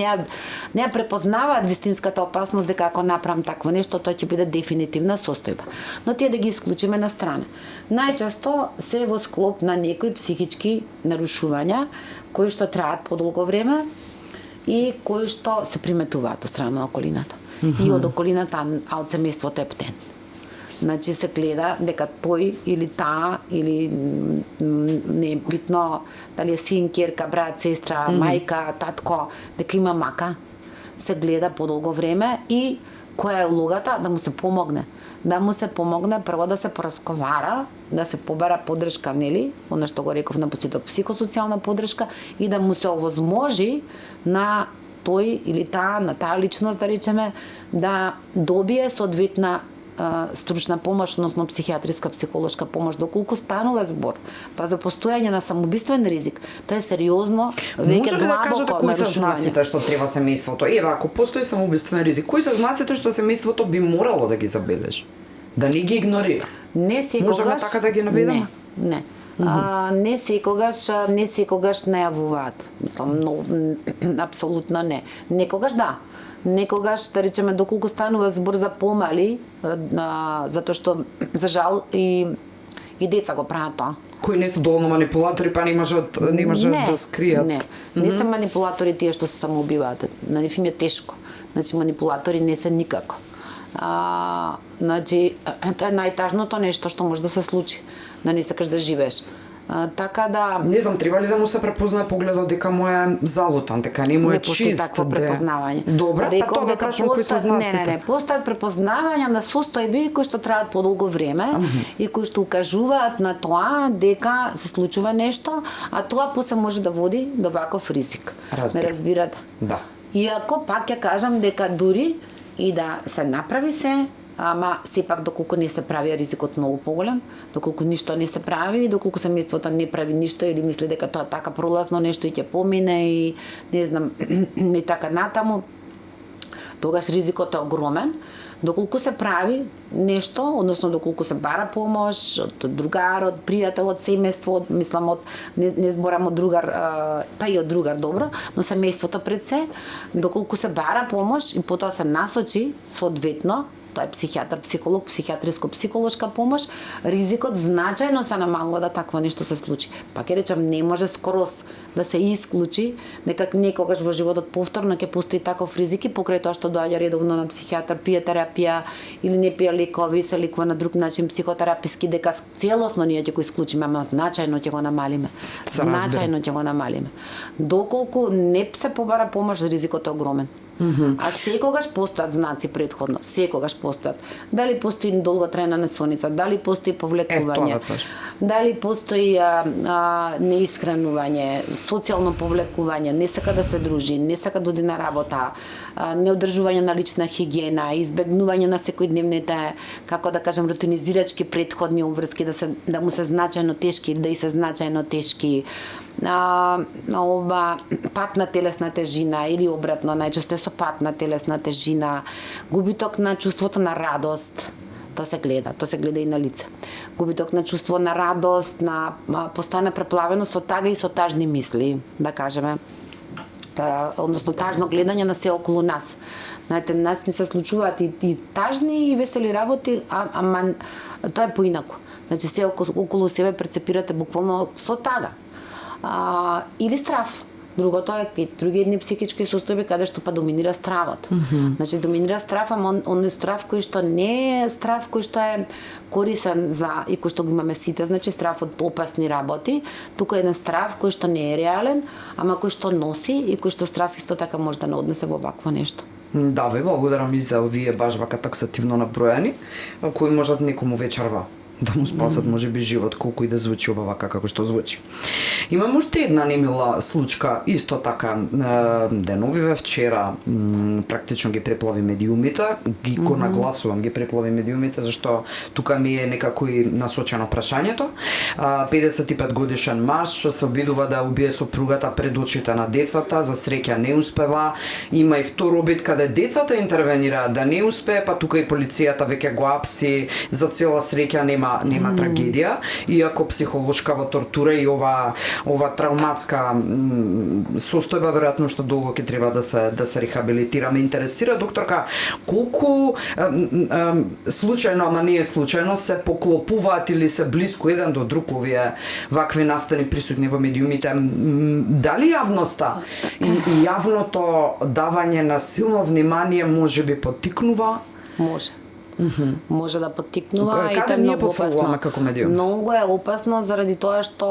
ја препознаваат вистинската опасност дека ако направам такво нешто, тоа ќе биде дефинитивна состојба. Но тие да ги исклучиме на страна. Најчесто се во склоп на некои психички нарушувања кои што траат подолго време и кои што се приметуваат од страна на околината. И од околината, а од семејството е птен. Значи се гледа дека тој или таа, или не е битно, дали е син, ќерка, брат, сестра, мајка, татко, дека има мака, се гледа подолго време и која е улогата да му се помогне. Да му се помогне прво да се поразговара, да се побара поддршка, нели, она што го реков на почеток, психосоцијална поддршка, и да му се овозможи на тој или таа, на таа личност, да речеме, да добие соодветна стручна помош, односно психијатриска, психолошка помош, доколку станува збор па за постојање на самоубиствен ризик, тоа е сериозно, веќе длабоко нарушување. Може ли да кажете кои се знаците што треба семејството? Еве, ако постои самоубиствен ризик, кои се знаците што семејството би морало да ги забележи? Да не ги игнорира? Не секогаш. Можеме така да ги наведеме? Не. Не секогаш најавуваат. Мислам, апсолутно не. Некогаш да. Некогаш, да речеме, доколку станува збор за помали, затоа што, за жал, и деца го прават тоа. Кои не се доволно манипулатори, па не можат да скријат. Не се манипулатори тие што се самоубиваат. На нив им е тешко. Значи, манипулатори не се никако. Значи, тоа е најтажното нешто што може да се случи. Да не сакаш да живееш. Така да Не знам, треба ли да му се препознае погледот дека му е залутан, дека не му е не постои чист. такво препознавање. Добра, па тоа да дека прашам кои се знаците. Не, постојат препознавања на состојби кои што траат подолго време и кои што укажуваат на тоа дека се случува нешто, а тоа после може да води до ваков ризик. Ме разбирате? Да. Иако пак ја кажам дека дури и да се направи се, ама сепак доколку не се прави ризикот многу поголем, доколку ништо не се прави, доколку семејството не прави ништо или мисли дека тоа така пролазно нешто и ќе помине и не знам и така натаму, тогаш ризикот е огромен. Доколку се прави нешто, односно доколку се бара помош од другар, од пријател, од семејство, мислам од не зборам од другар, па и од другар добро, но семејството пред се, доколку се бара помош и потоа се насочи соодветно, тоа е психијатар, психолог, психијатриско-психолошка помош, ризикот значајно се намалува да такво нешто се случи. Па ќе речам, не може скрос да се исклучи дека некогаш во животот повторно ќе постои таков ризик и покрај тоа што доаѓа редовно на психијатар, пие терапија или не пие лекови, се лекува на друг начин психотераписки, дека целосно ние ќе го исклучиме, ама значајно ќе го намалиме. Значајно ќе го намалиме. Доколку не се побара помош, ризикот е огромен. А секогаш постојат знаци претходно, секогаш постојат. Дали постои долготрајна несоница, дали постои повлекување, дали постои неискранување, социјално повлекување, не сака да се дружи, не сака да оди на работа, неодржување на лична хигиена, избегнување на секојдневните, како да кажам, рутинизирачки претходни обврски да му се значајно тешки, да и се значајно тешки, пат на телесна тежина или обратно, најчесто е со пат на телесна тежина, губиток на чувството на радост, тоа се гледа и на лице. Губиток на чувство на радост, на постојана преплавеност со тага и со тажни мисли, да кажеме. Односно тажно гледање на се околу нас. Знаете, нас не се случуваат и тажни и весели работи, ама тоа е поинаку. Значи се околу себе перцепирате буквално со тага. Или страв. Другото е кај други едни психички состојби каде што па доминира стравот. Значи доминира страв, ама он е страв кој што не е страв кој што е корисен за и кој што го имаме сите, значи страв од опасни работи, туку е еден страв кој што не е реален, ама кој што носи и кој што страв исто така може да не однесе во вакво нешто. Да, ви благодарам и за овие баш вака таксативно набројани, кои можат некому вечерва да му спасат можеби живот, колку и да звучи ова вака како што звучи. Имам уште една немила случка, исто така деновиве вчера практично ги преплави медиумите, ги го нагласувам, ги преплави медиумите, зашто тука ми е некако и насочено прашањето. 55 годишен маж се обидува да убие сопругата пред очите на децата, за среќа не успева. Има и втор обид каде децата интервенираат да не успее, па тука и полицијата веќе го апси, за цела среќа нема трагедија, иако психолошкава тортура и ова травматска состојба веројатно што долго ќе треба да се рехабилитира. Ме интересира, докторка, колку случајно, ама не е случајно, се поклопуваат или се блиску еден до друг овие вакви настани присутни во медиумите? Дали јавноста и јавното давање на силно внимание може би поттикнува? Може. Може да поттикнува и тоа Каде е ние многу опасно. како медиум? Многу е опасно заради тоа што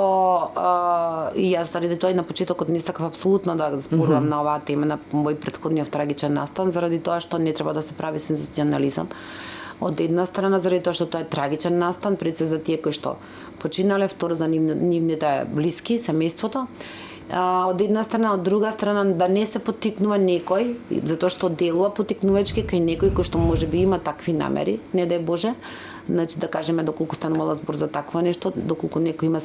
и јас заради тоа и на почетокот не сакав апсолутно да зборувам на оваа тема на мој претходниот трагичен настан, заради тоа што не треба да се прави сензационализам. Од една страна заради тоа што тоа е трагичен настан, пред се за тие кои што починале, второ за нивните блиски, семејството. Од една страна, од друга страна да не се поттикнува некој, затоа што делува поттикнувачки кај некој кој што можеби има такви намери, не дај Боже. Значи да кажеме доколку станувала збор за такво нешто, доколку некој има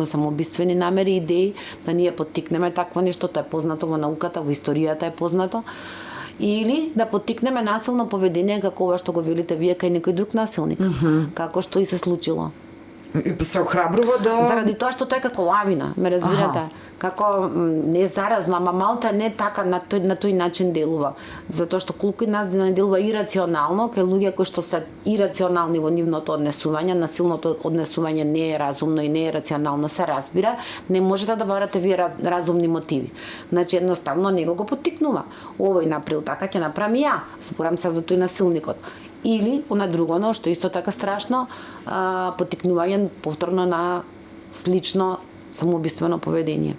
самоубиствени намери, идеи, да ние поттикнеме такво нешто, тоа е познато во науката, во историјата е познато. Или да поттикнеме насилно поведение како ова што го велите вие кај некој друг насилник, како што и се случило. Се охрабрува да... Заради тоа што тоа е како лавина, ме разбирате? Како не заразно, ама малта не така на тој начин делува. Затоа што колку и нас не делува ирационално, кај луѓе кои што се ирационални во нивното однесување, насилното однесување не е разумно и не е рационално, се разбира, не можете да барате вие разумни мотиви. Значи едноставно него го поттикнува. Овој направил така, ќе направам и ја. Зборам се за тој насилникот. Или, она другото, што исто така страшно, поттикнување повторно на слично самоубиствено поведение.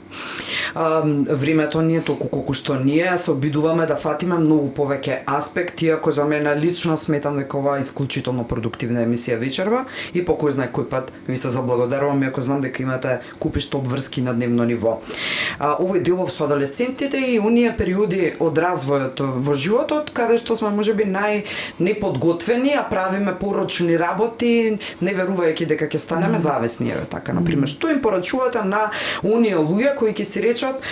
Времето не е толку колку што ние се обидуваме да фатиме многу повеќе аспекти, иако за мене лично сметам дека ова е исклучително продуктивна емисија вечерва и по кој знае кој пат ви се заблагодарувам, иако знам дека имате купишто обврски на дневно ниво. Овој делов со адолесцентите и оние периоди од развојот во животот, каде што сме можеби неподготвени, а правиме порочни работи, не верувајќи дека ќе станеме зависни, така, например, што им порачувате на оние луѓе кои ќе си речат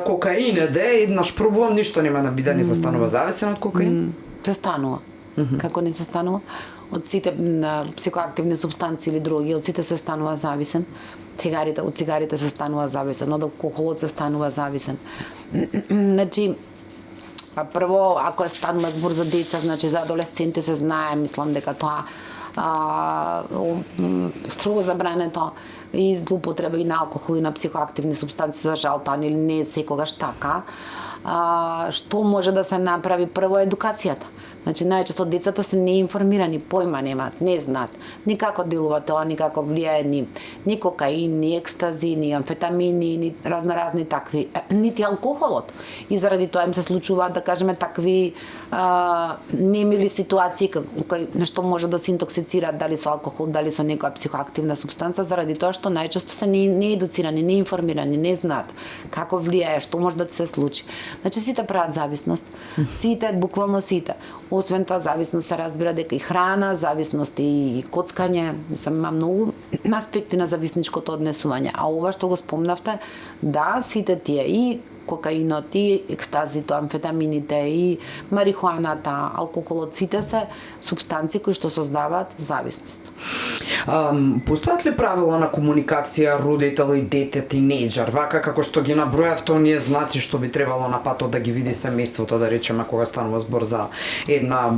кокаин еде, еднаш пробувам, ништо нема да биде, не се станува зависен од кокаин? Се станува. Како не се станува? Од сите психоактивни супстанции или дроги, од сите се станува зависен. Од цигарите се станува зависен, од алкохолот се станува зависен. Значи, прво, ако е станува збор за деца, значи за адолесценти се знае, мислам дека тоа строго забрането и злоупотреба и на алкохол и на психоактивни супстанции, за жал тоа или не е секогаш така. Што може да се направи? Прво едукацијата. Значи, најчесто децата се неинформирани, појма немаат, не знаат ни како делува тоа, ни како влијае ни кокаин, ни екстази, ни амфетамини, ни разноразни такви, нити алкохолот. И заради тоа им се случуваат, да кажеме, такви немили ситуации кај нешто може да се интоксицираат, дали со алкохол, дали со некоја психоактивна супстанца, заради тоа што најчесто се неедуцирани, неинформирани, не знаат како влијае, што може да се случи. Значи, сите прават зависност. Сите, буквално сите. Освен тоа, зависност се разбира дека и храна, зависност и коцкање, има многу аспекти на зависничкото однесување. А ова што го спомнавте, да, сите тие и кокаинот, и екстазито, амфетамините, и марихуаната, алкохолот, сите се супстанции кои што создаваат зависност. Постојат ли правила на комуникација родител и дете, тинејџер, вака како што ги набројавте оние знаци што би требало на патот да ги види семејството, да речеме, кога станува збор за една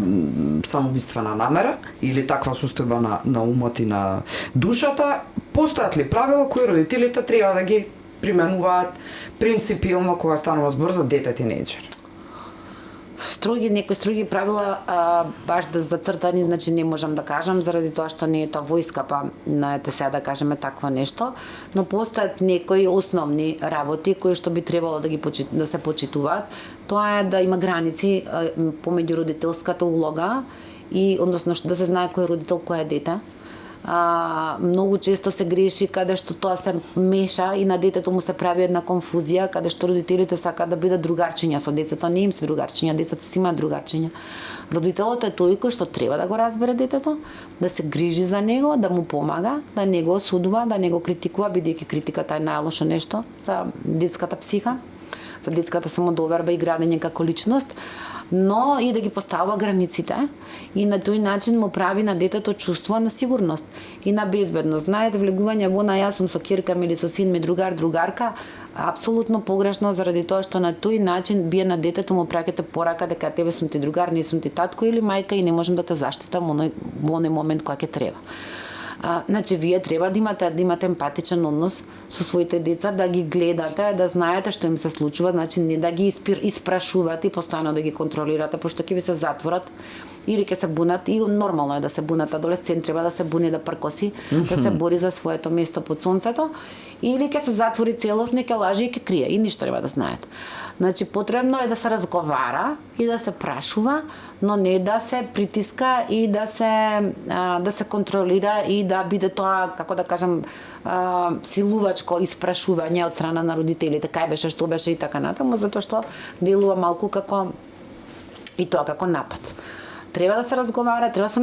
самоубиствена намера или таква состојба на умот и на душата? Постојат ли правила кои родителите треба да ги применуваат принципилно кога станува збор за дете тинејџер? Некои строги правила баш да зацртани, значи не можам да кажам, заради тоа што не е тоа војска, па наете сега да кажеме такво нешто, но постојат некои основни работи кои што би требало да се почитуваат. Тоа е да има граници помеѓу родителската улога и односно да се знае кој е родител, кој е дете. Многу често се греши каде што тоа се меша и на детето му се прави една конфузија, каде што родителите сакаат да бидат другарчиња со децата, не им се другарчиња, децата си имаат другарчиња. Родителот е тој кој што треба да го разбере детето, да се грижи за него, да му помага, да не го осудува, да не го критикува, бидејќи критиката е најлошо нешто за детската психа, за детската самодоверба и градење како личност, но и да ги поставува границите и на тој начин му прави на детето чувство на сигурност и на безбедност. Знаете, влегување во на јас сум со ќерка или со син ми другарка, апсолутно погрешно, заради тоа што на тој начин бие на детето му праќате порака дека тебе сум ти другар, не сум ти татко или мајка и не можам да те заштитам во оној момент кога ќе треба. Значи, вие треба да имате емпатичен однос со своите деца, да ги гледате, да знаете што им се случува, значи не да ги испрашувате и постојано да ги контролирате, пошто ќе ви се затворат или ќе се бунат, и нормално е да се бунат, адолесцент треба да се буни, да пркоси, да се бори за своето место под сонцето, или ќе се затвори целосно и ќе лаже и ќе крие и ништо треба да знаат. Значи, потребно е да се разговара и да се прашува, но не да се притиска и да се контролира и да биде тоа, како да кажам, силувачко испрашување од страна на родителите, кај беше, што беше и така натаму, затоа што делува малку како и тоа како напад. Треба да се разговара, треба да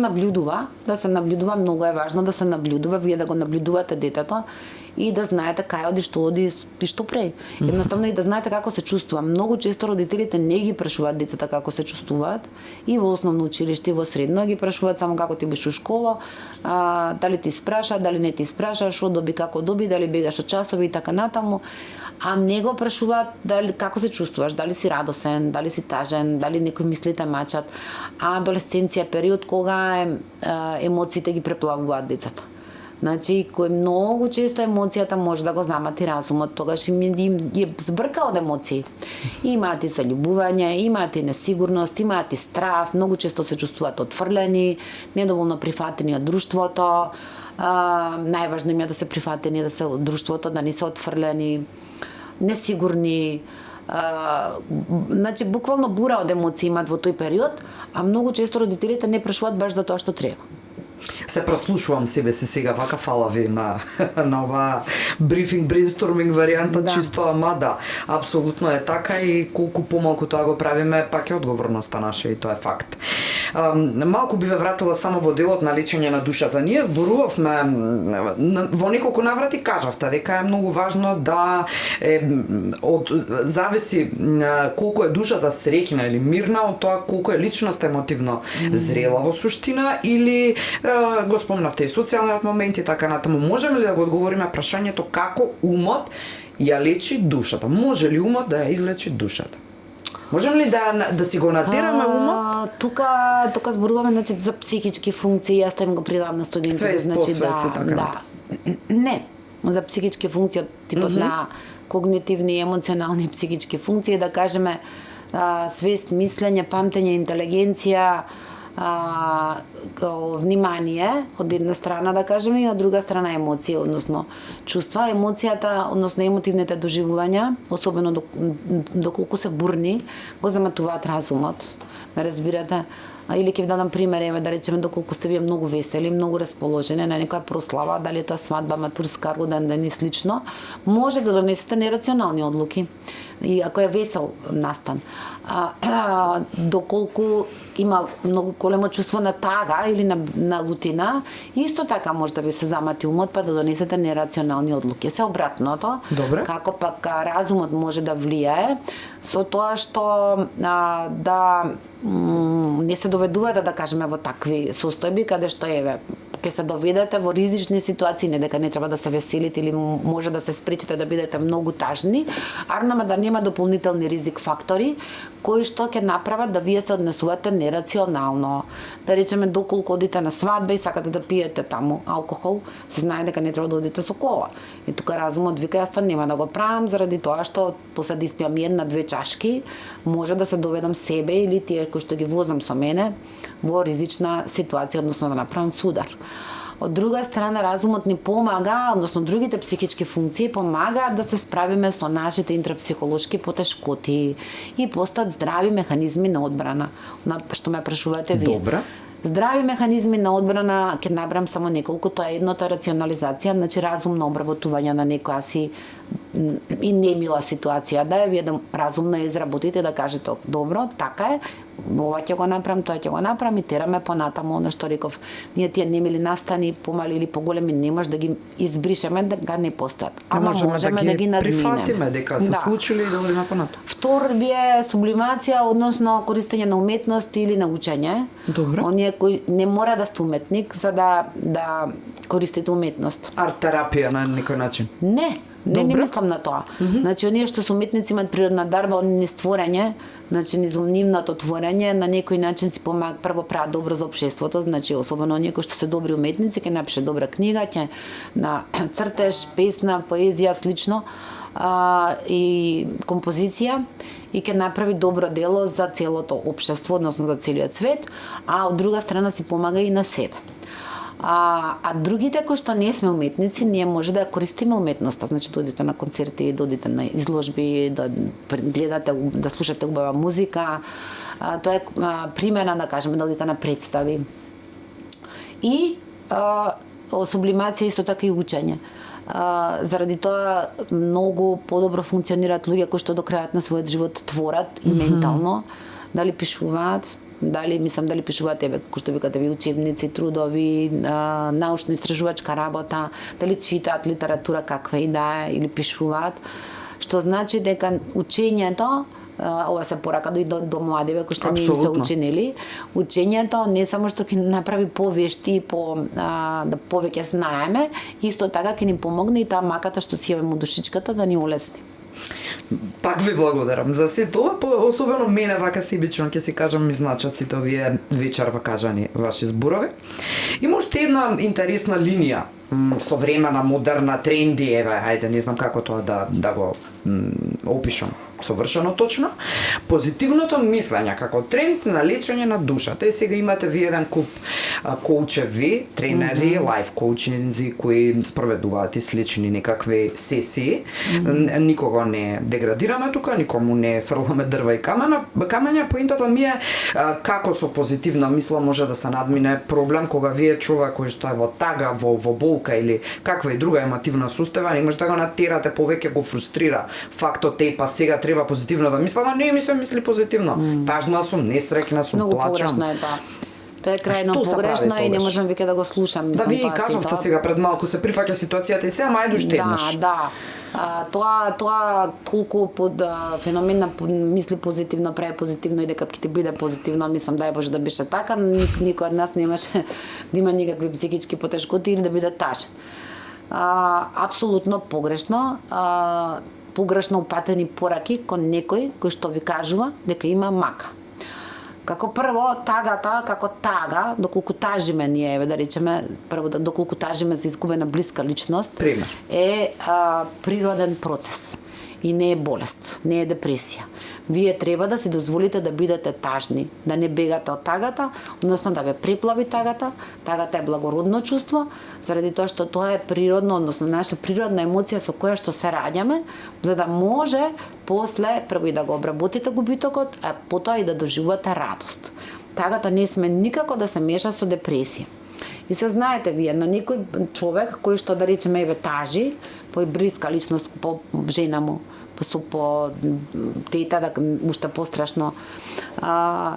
се наблюдува, многу е важно да се наблюдува, вие да го наблюдувате детето и да знаете кај оди, што и што прави. Едноставно и да знаете како се чувствува. Многу често родителите не ги прашуваат децата како се чувствуваат и во основно училиште и во средно ги прашуваат само како ти беше у школа, дали ти спраша, дали не ти спраша, што доби, како доби, дали бегаш од часови и така натаму. А не го прашуваат дали како се чувствуваш, дали си радосен, дали си тажен, дали некои мисли те мачат. А адолесценција е период кога емоциите ги преплавуваат децата. Значи, кој многу често емоцијата може да го замати разумот, тогаш им е збрка од емоции. Имаат и заљубување, имаат и несигурност, имаат и страф, многу често се чувствуваат отфрлени, недоволно прифатени од друштвото, Најважно им е да се прифатени, да се од друштвото, да не се отфрлени, несигурни. Значи, буквално бура од емоции имаат во тој период, а многу често родителите не прашуваат баш за тоа што треба. Се прослушувам себе си сега, вака фала ви на оваа брифинг, брейнсторминг варијанта, Да. чисто, ама да, апсолутно е така и колку помалку тоа го правиме, пак е одговорноста наша и тоа е факт. Малку би ве вратила само во делот на лечење на душата. Ние зборувавме во неколку наврати, кажавте дека е многу важно да зависи колку е душата среќна или мирна од тоа колку е личноста емотивно зрела во суштина, или го спомнавте и социјалниот момент и така натаму. Можеме ли да го одговориме прашањето како умот ја лечи душата? Може ли умот да ја излечи душата? Можеме ли да си го натераме умот? Тука зборуваме, значи, за психички функции, јас тоа им го придавам на студентите, Свест, значи посвест и така да. Не, за психички функции од типот на когнитивни, емоционални психички функции, да кажеме свест, мислење, памтење, интелигенција, внимание од една страна, да кажеме, и од друга страна емоции, односно чувства, емоцијата, односно емотивните доживувања, особено доколку се бурни, го заматуваат разумот. Ме разбирате? Или ќе ви дадам пример, еве да речеме, доколку сте вие многу весели, многу расположени на некоја прослава, дали е тоа свадба, матурска, роден ден и слично, може да донесете нерационални одлуки. И ако е весел настан, доколку има многу големо чувство на тага или на лутина, исто така може да ви се замати умот па да донесете нерационални одлуки. Се обратното, Добре. како пак разумот може да влијае со тоа што не се доведувате, да кажеме, во такви состојби каде што еве ќе се доведете во ризични ситуации, не дека не треба да се веселите или може да се спречите да бидете многу тажни, арнама да нема дополнителни ризик фактори кои што ќе направат да вие се однесувате нерационално. Да речеме, доколку одите на свадба и сакате да пиете таму алкохол, се знае дека не треба да одите со кола. И тука разумот вика, јас тоа нема да го правам заради тоа што после да испијам една-две чашки може да се доведам себе или тие кои што ги возам со мене во ризична ситуација, односно да направам судар. Од друга страна, разумот ни помага, односно другите психички функции помагаат да се справиме со нашите интрапсихолошки потешкоти и постат здрави механизми на одбрана. Што ме прашувате вие. Добра. Здрави механизми на одбрана, ќе набрам само неколку, тоа е едното рационализација, значи разумно обработување на некоја си и немила ситуација, да ја вие да разумно ја изработите, да кажете, добро, така е, ова ќе го направам, тоа ќе го направам и тераме понатаму, оно што реков, ние тие немили настани, помали или поголеми, не може да ги избришеме, да не постојат. Ама можеме да ги надминеме. Прифатиме дека се случили и да одиме понатаму. Втор е сублимација, односно користење на уметност или на учење. Добро. Оние кои не мора да сте уметник за да користите уметност. Арт-терапија на некој начин. Не мислам на тоа. Значи, оние што се уметници имаат природна дарба, они низ творење, значи низ нивното творење, на некој начин си помагаат, прво прават добро за општеството, значи особено оние кои што се добри уметници, ќе напише добра книга, ќе на цртеж, песна, поезија, слично, и композиција, и ќе направи добро дело за целото општество, односно за целиот свет, а од друга страна си помага и на себе. А другите кои што не сме уметници, ние може да ја користиме уметноста, значи да одите на концерти, да одите на изложби, да гледате, да слушате убава музика. Тоа е примена, да кажеме, да одите на представи. И сублимација исто така и учење. Заради тоа многу подобро функционираат луѓе кои што до крајот на својот живот творат и ментално, дали пишуваат, дали пишуваат, кој што викате ви, учебници, трудови, научно-истражувачка работа, дали читаат литература каква и да е, или пишуваат, што значи дека учењето, ова се порака и до младиве кои што не им се ученили, учењето не само што ќе направи повешти, да повеќе знаеме, исто така ќе ни помогне и таа маката што си јаваме у душичката да ни улесни. Пак ви благодарам за се тоа, особено мене вака себично ќе си кажам ми значат сите овие вечерва кажани ваши зборови. Има уште една интересна линија современа, модерна, тренди, еве, ајде, не знам како тоа да го опишам совршено точно, позитивното мислење како тренд на лечење на душата. И сега имате ви еден куп коучеви, тренери, лайф коучинзи кои спроведуваат и слични некакви сесии. Никого не деградираме тука, никому не фрламе дрва и камења. Поинтата ми е како со позитивна мисла може да се надмине проблем кога вие човек кој што е во тага, во болка или каква и друга емотивна состојба, не може да го натерате, повеќе го фрустрира фактот па сега треба позитивно да мислам, а не ми се мисли позитивно. Тажна сум, несреќна сум, Многу плачам. погрешно е тоа. Тоа е крајно Што се прави погрешно и не тогаш? можам веќе да го слушам. Да, вие тоа си кажавте тоа. сега пред малку се прифаќа ситуацијата и сега мајде уште еднаш. Да. Тоа толку под феномен на мисли позитивно, прави позитивно и дека ќе ти биде позитивно, мислам дај Боже да беше така, никој од нас немаше да има никакви психички потешкоти или да биде тажен. Апсолутно погрешно. Погрешно упатени пораки кон некој кој што ви кажува дека има мака. Како прво, тагата, како тага, доколку тажиме ние, еве да речеме, прво доколку тажиме за изгубена блиска личност, Пример. е природен процес и не е болест, не е депресија. Вие треба да си дозволите да бидете тажни, да не бегате од тагата, односно да ве преплави тагата. Тагата е благородно чувство, заради тоа што тоа е природно, односно наша природна емоција со која што се раѓаме, за да може после прво и да го обработите губитокот, а потоа и да доживувате радост. Тагата не сме никако да се меша со депресија. И се знаете вие, на некој човек кој што да речеме еве тажи, по блиска личност, по жена му, по тета, да уште пострашно.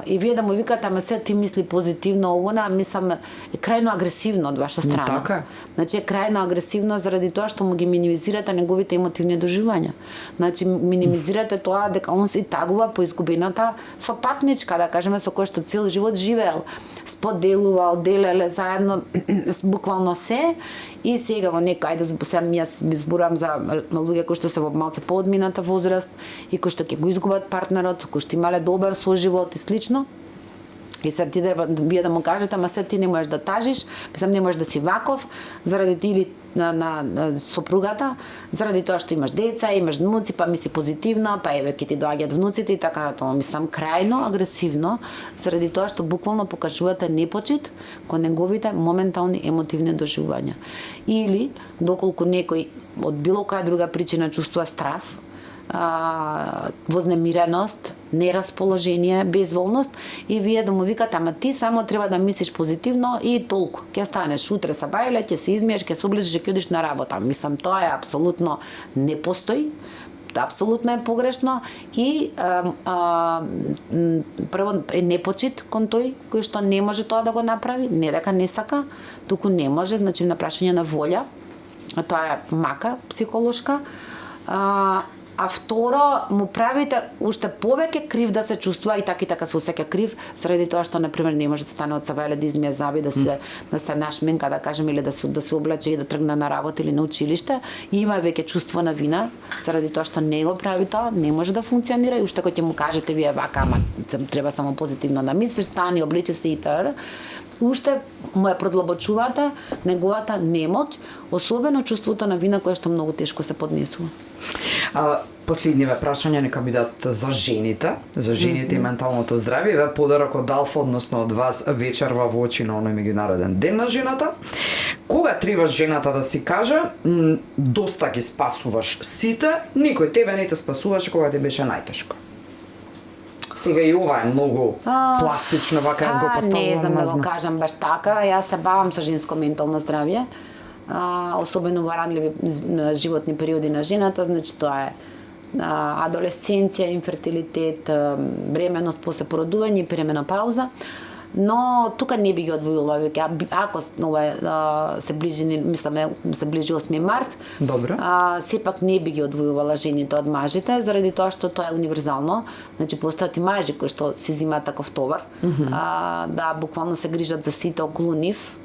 И вие да му викате, ама се ти мисли позитивно, овона, мислам, е крајно агресивно од ваша страна. Така е. Значи е крајно агресивно заради тоа што му ги минимизирате неговите емотивни доживања. Значи минимизирате тоа дека он се тагува по изгубената сопатничка, да кажеме, со која што цел живот живеел, споделувал, делеле заедно буквално се. И сега во некој, ајде сега јас зборам за луѓе кои што се во малце поодмината возраст и кои што ќе го изгубат партнерот, кои што имале добар соживот и слично. И се ти вие да му кажете, ама се ти не можеш да тажиш, мислам не можеш да си ваков, заради ти или на сопругата, заради тоа што имаш деца, имаш внуци, па мисли позитивно, па еве ќе ти доаѓаат внуците и така натаму. Мислам крајно агресивно, заради тоа што буквално покажувате непочит кон неговите моментални емотивни доживувања. Или доколку некој од било која друга причина чувствува страв, вознемиреност, нерасположение, безволност и вие да му викате, ама ти само треба да мислиш позитивно и толку. Ќе станеш утре са бајле, ќе се измиеш, ќе се облечеш, ќе одиш на работа. Мислам, тоа е апсолутно не постои. Апсолутно е погрешно и прво е непочит кон тој кој што не може тоа да го направи, не дека не сака, туку не може, значи на прашање на волја. Тоа е мака психолошка. А второ, му правите уште повеќе крив да се чувствува и така се осеќа крив, заради тоа што на пример не може да стане од сабајле да измие заби, да се нашминка, да кажем, или да се облече и да тргне на работа или на училиште, и има веќе чувство на вина, заради тоа што не го прави тоа, не може да функционира и уште кога ќе му кажете вие вака, ама треба само позитивно да мислиш, стани, облече се и т.р. Уште му ја продлабочувате неговата немоќ, особено чувството на вина кое што многу тешко се поднесува. Последниве прашања нека бидат за жените и менталното здравје. Ве подарок од Алфа, односно од вас, вечерва во очи на оној меѓународен ден на жената. Кога треба жената да си каже, доста ги спасуваш сите, никој тебе не те спасуваше кога ти беше најтешко? Сега и ова е многу пластично, вака јас го поставувам. Не знам да го кажам баш така, јас се бавам со женско ментално здравје, особено во ранливи животни периоди на жената, значи тоа е адолесценција, инфертилитет, бременост после породување и перименопауза. Но тука не би ги одвоила веќе, ако се ближи, мисламе, се ближи 8 март. Добро. Сепак не би ги одвојувала жените од мажите, заради тоа што тоа е универзално. Значи постојат и мажи кои што си земаат таков товар, да буквално се грижат за сите околу нив.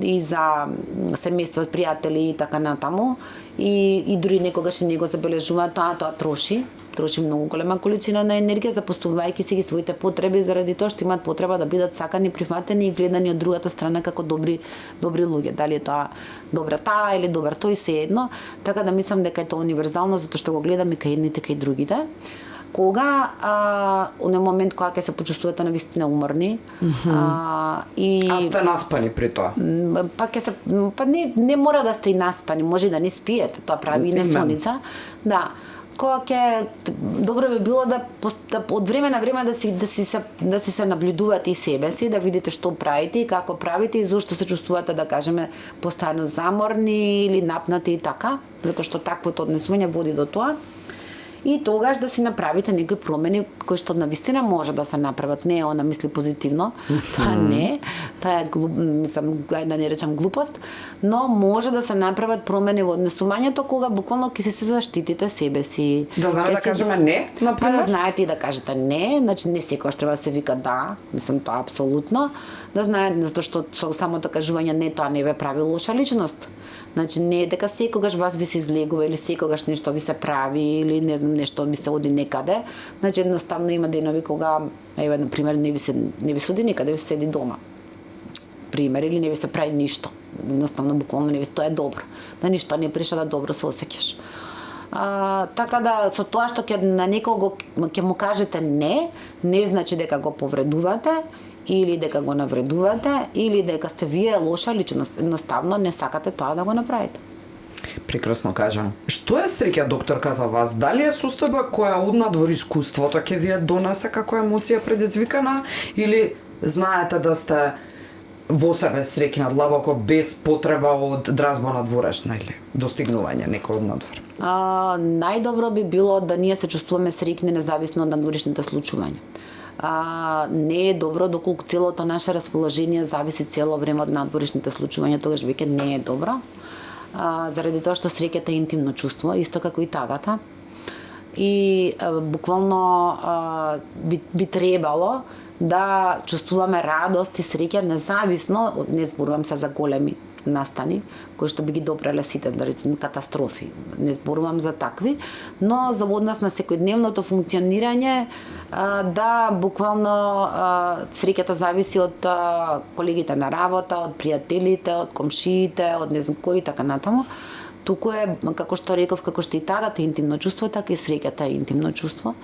и за семејство, пријатели и така натаму. И дури некогаш и не го забележуваат тоа троши многу голема количина на енергија, запоставувајќи си ги своите потреби заради тоа што имаат потреба да бидат сакани, прифатени и гледани од другата страна како добри луѓе. Дали е тоа добра таа или добар тој, се едно. Така да мислам дека е тоа универзално, затоа што го гледам и кај едните кај другите. Кога оној момент кога ќе се почувствувате навистина уморни, и сте наспани при тоа. Не мора да сте и наспани, може да не спиете, тоа прави и несоница. Да. Кога ќе добро би било да од време на време да си се наблюдувате и себе си, да видите што правите и како правите и зошто се чувствувате, да кажеме, постојано заморни или напнати и така, затоа што таквото однесување води до тоа. И тогаш да си направите некои промени кои што навистина може да се направат. Не е она мисли позитивно, тоа не, тоа е мислам, да не речам глупост, но може да се направат промени во однесувањето кога буквално ќе се заштитите себе си. Да знаете да кажеме не, например? Да знаете и да кажете не, значи не секогаш треба да се вика да, мислам тоа апсолутно. Да знаете, затоа што со самото кажување не, тоа не ве прави лоша личност. Значи не е дека секогаш вас ви се излегува или секогаш нешто ви се прави или не знам нешто ви се оди некаде. Значи едноставно има денови кога еве на пример не ви се оди некаде, ви се седи дома. Пример, или не ви се прави ништо. Едноставно буквално не ви тоа е добро. Да ништо не приша да добро се осеќаш. Така да со тоа што ќе на некого ќе му кажете не значи дека го повредувате или дека го навредувате, или дека сте вие лоша личност. Едноставно не сакате тоа да го направите. Прекрасно кажано. Што е среќа, докторка, за вас? Дали е состојба која однадвор искуството ќе ви ја донесе како емоција предизвикана, или знаете да сте во себе среќна длабоко без потреба од дразба надворешна или достигнување некој однадвор? Најдобро би било да ние се чувствуваме среќни независно од надворешните случувања. Не е добро доколку целото наше расположение зависи цело време од надворешните случувања, тогаш веќе не е добро. Заради тоа што среќата е интимно чувство, исто како и тагата. И буквално би требало да чувствуваме радост и среќа независно, не зборувам се за големи настани, кои што би ги допреле сите, да речем, катастрофи. Не зборувам за такви, но за однос на секојдневното функционирање, да буквално среќата зависи од колегите на работа, од пријателите, од комшиите, од не знам кои, така натаму. Туку е, како што реков, како што и тагата е интимно чувство, така и среќата е интимно чувство.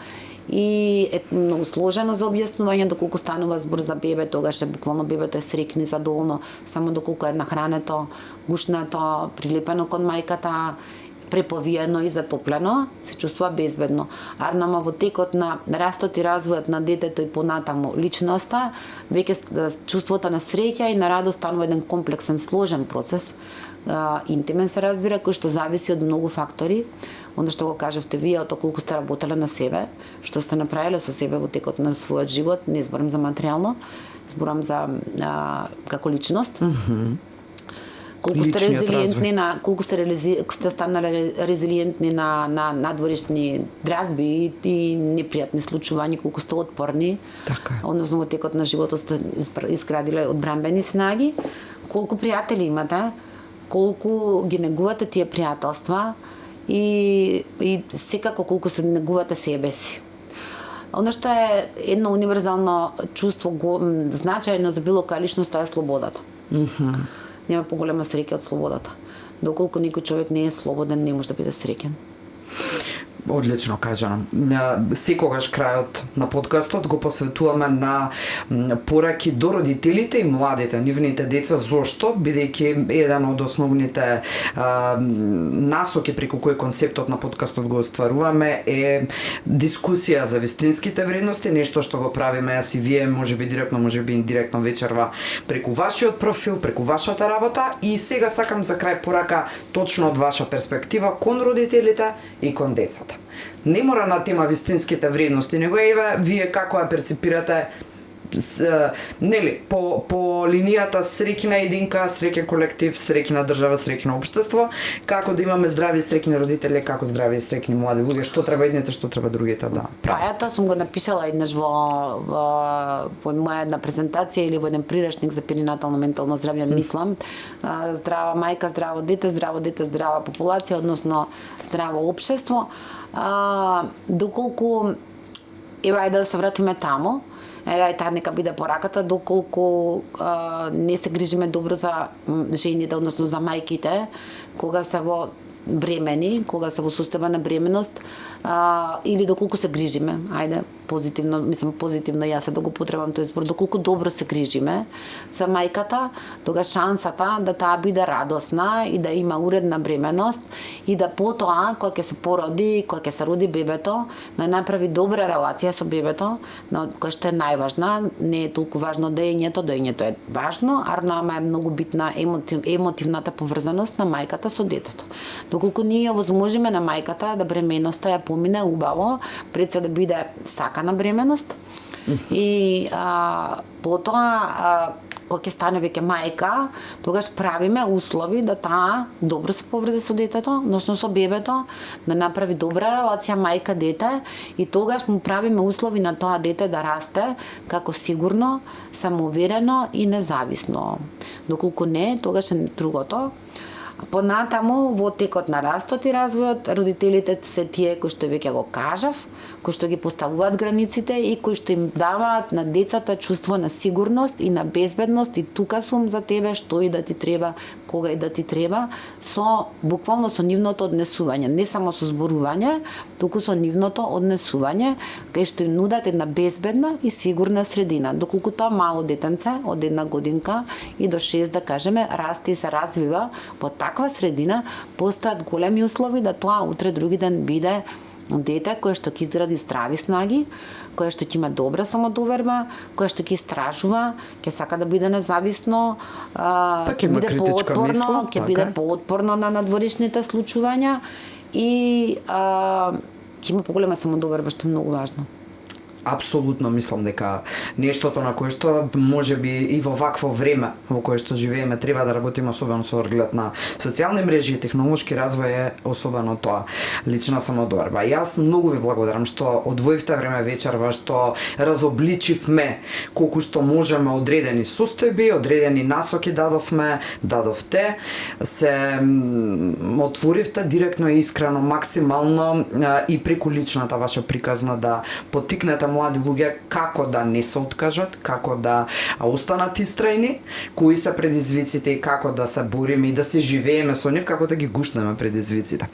И е многу сложено за објаснување, доколку станува збор за бебе, тогаш е буквално бебето е среќно и задоволно, само доколку е нахрането, гушнато, прилепено кон мајката, преповиено и затоплено, се чувствува безбедно. Арнама во текот на растот и развојот на детето и понатаму личноста, веќе чувството на среќа и на радост станува еден комплексен, сложен процес, интимен се разбира, кој што зависи од многу фактори. Онда што го кажавте вие, од колку сте работеле на себе, што сте направиле со себе во текот на својот живот, не зборам за материјално, зборам за како личност. Колку сте резилиентни колку сте станале резилиентни на надворешни дразби и непријатни случувања, колку сте отпорни. Така. Односно во текот на животот сте изградиле одбранбени снаги. Колку пријатели имате, колку ги негувате тие пријателства и секако колку се негувате себе си. Оно што е едно универзално чувство значајно за било која личност, тоа е слободата. Нема поголема среќа од слободата. Доколку некој човек не е слободен, не може да биде среќен. Одлично кажано. Секогаш крајот на подкастот го посветуваме на пораки до родителите и младите, нивните деца. Зошто? Бидејќи еден од основните насоки преку кој концептот на подкастот го остваруваме е дискусија за вистинските вредности, нешто што го правиме јас и вие, можеби директно, можеби индиректно вечерва преку вашиот профил, преку вашата работа. И сега сакам за крај порака точно од ваша перспектива кон родителите и кон децата. Не мора на тема вистинските вредности, него еве вие како ја перцепирате нели, по линијата среќна единка, среќен колектив, среќна држава, среќно општество, како да имаме здрави и среќни родители, како здрави и среќни млади луѓе, што треба едните, што треба другите да прават. Тоа сум го напишала еднаш во моја една презентација или во еден прирачник за перинатално ментално здравје, мислам, здрава мајка, здраво дете, здрава популација, односно здраво општество. Доколку ајде да се вратиме таму, таа нека биде пораката, доколку не се грижиме добро за жените, односно за мајките, кога се во бремени, кога се во состојба на бременост, или доколку се грижиме, позитивно јас да го потребам тој збор, доколку добро се грижиме за мајката, тога шансата да таа биде радосна и да има уредна бременост и да потоа, кога ќе се породи, кога ќе се роди бебето, да направи добра релација со бебето, која што е најважна, не е толку важно доењето е важно, ама е многу битна емотивната поврзаност на мајката со детето. Доколку ние овозможиме на мајката да бременоста ја помине убаво, пред се да биде сакана бременост, и потоа кога ќе стане веќе мајка, тогаш правиме услови да таа добро се поврзе со детето, односно со бебето, да направи добра релација мајка-дете и тогаш му правиме услови на тоа дете да расте како сигурно, самоуверено и независно. Доколку не, тогаш е другото. Понатаму, во текот на растот и развојот, родителите се тие кои што веќе го кажав, кои што ги поставуваат границите и кои што им даваат на децата чувство на сигурност и на безбедност и тука сум за тебе, што и да ти треба, кога и да ти треба, буквално со нивното однесување, не само со зборување, туку со нивното однесување, кај што им нудат една безбедна и сигурна средина. Доколку тоа мало детенце од 1 годинка и до 6, да кажеме, расте и се развива во таква средина, постојат големи услови да тоа утре други ден биде дете кое што ќе изгради здрави снаги, кое што ќе има добра самодоверба, кое што ќе истражува, ќе сака да биде независно, ќе биде поотпорно, ќе биде поотпорно на надворешните случувања и ќе има поголема самодоверба, што е многу важно. Апсолутно мислам дека нештото на кое што можеби и во вакво време во кое што живееме треба да работиме, особено со оглед на социјални мрежи и технолошки развој, е особено тоа лична самодоверба. Јас многу ви благодарам што одвоивте време вечерва, што разобличивме колку што можеме одредени состојби, одредени насоки дадовте, се отворивте директно и искрено, максимално и преку личната ваша приказна да поттикнете млади луѓе како да не се откажат, како да останат истрајни, кои се предизвиците и како да се бориме и да се живееме со нив, како да ги гушнеме предизвиците.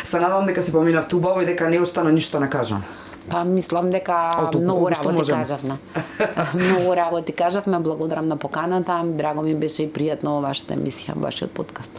Се надам дека се поминавте убаво и дека не остана ништо некажано. Мислам дека многу работи кажавме. Многу работи кажавме, благодарам на поканата, драго ми беше и пријатно вашата емисија, вашиот подкаст.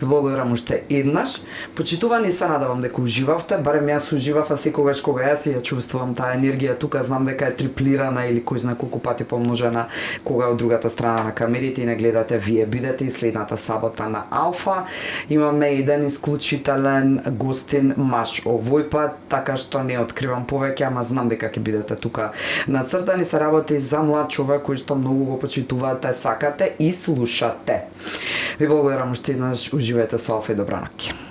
Благодарам уште еднаш. Почитувани, се надавам дека уживавте, барем јас уживав, а секогаш кога јас ја чувствувам таа енергија тука, знам дека е триплирана или кој знае колку пати помножена кога е од другата страна на камерите и не гледате вие. Бидете и следната сабота на Алфа. Имаме еден исклучителен гостин маж овој пат, така што не откривам повеќе, ама знам дека ќе бидете тука нацртани. Се работи за млад човек кој што многу го почитувате, сакате и слушате. Ви благодарам уште еднаш, уживајте со Алфа и добра ноќ.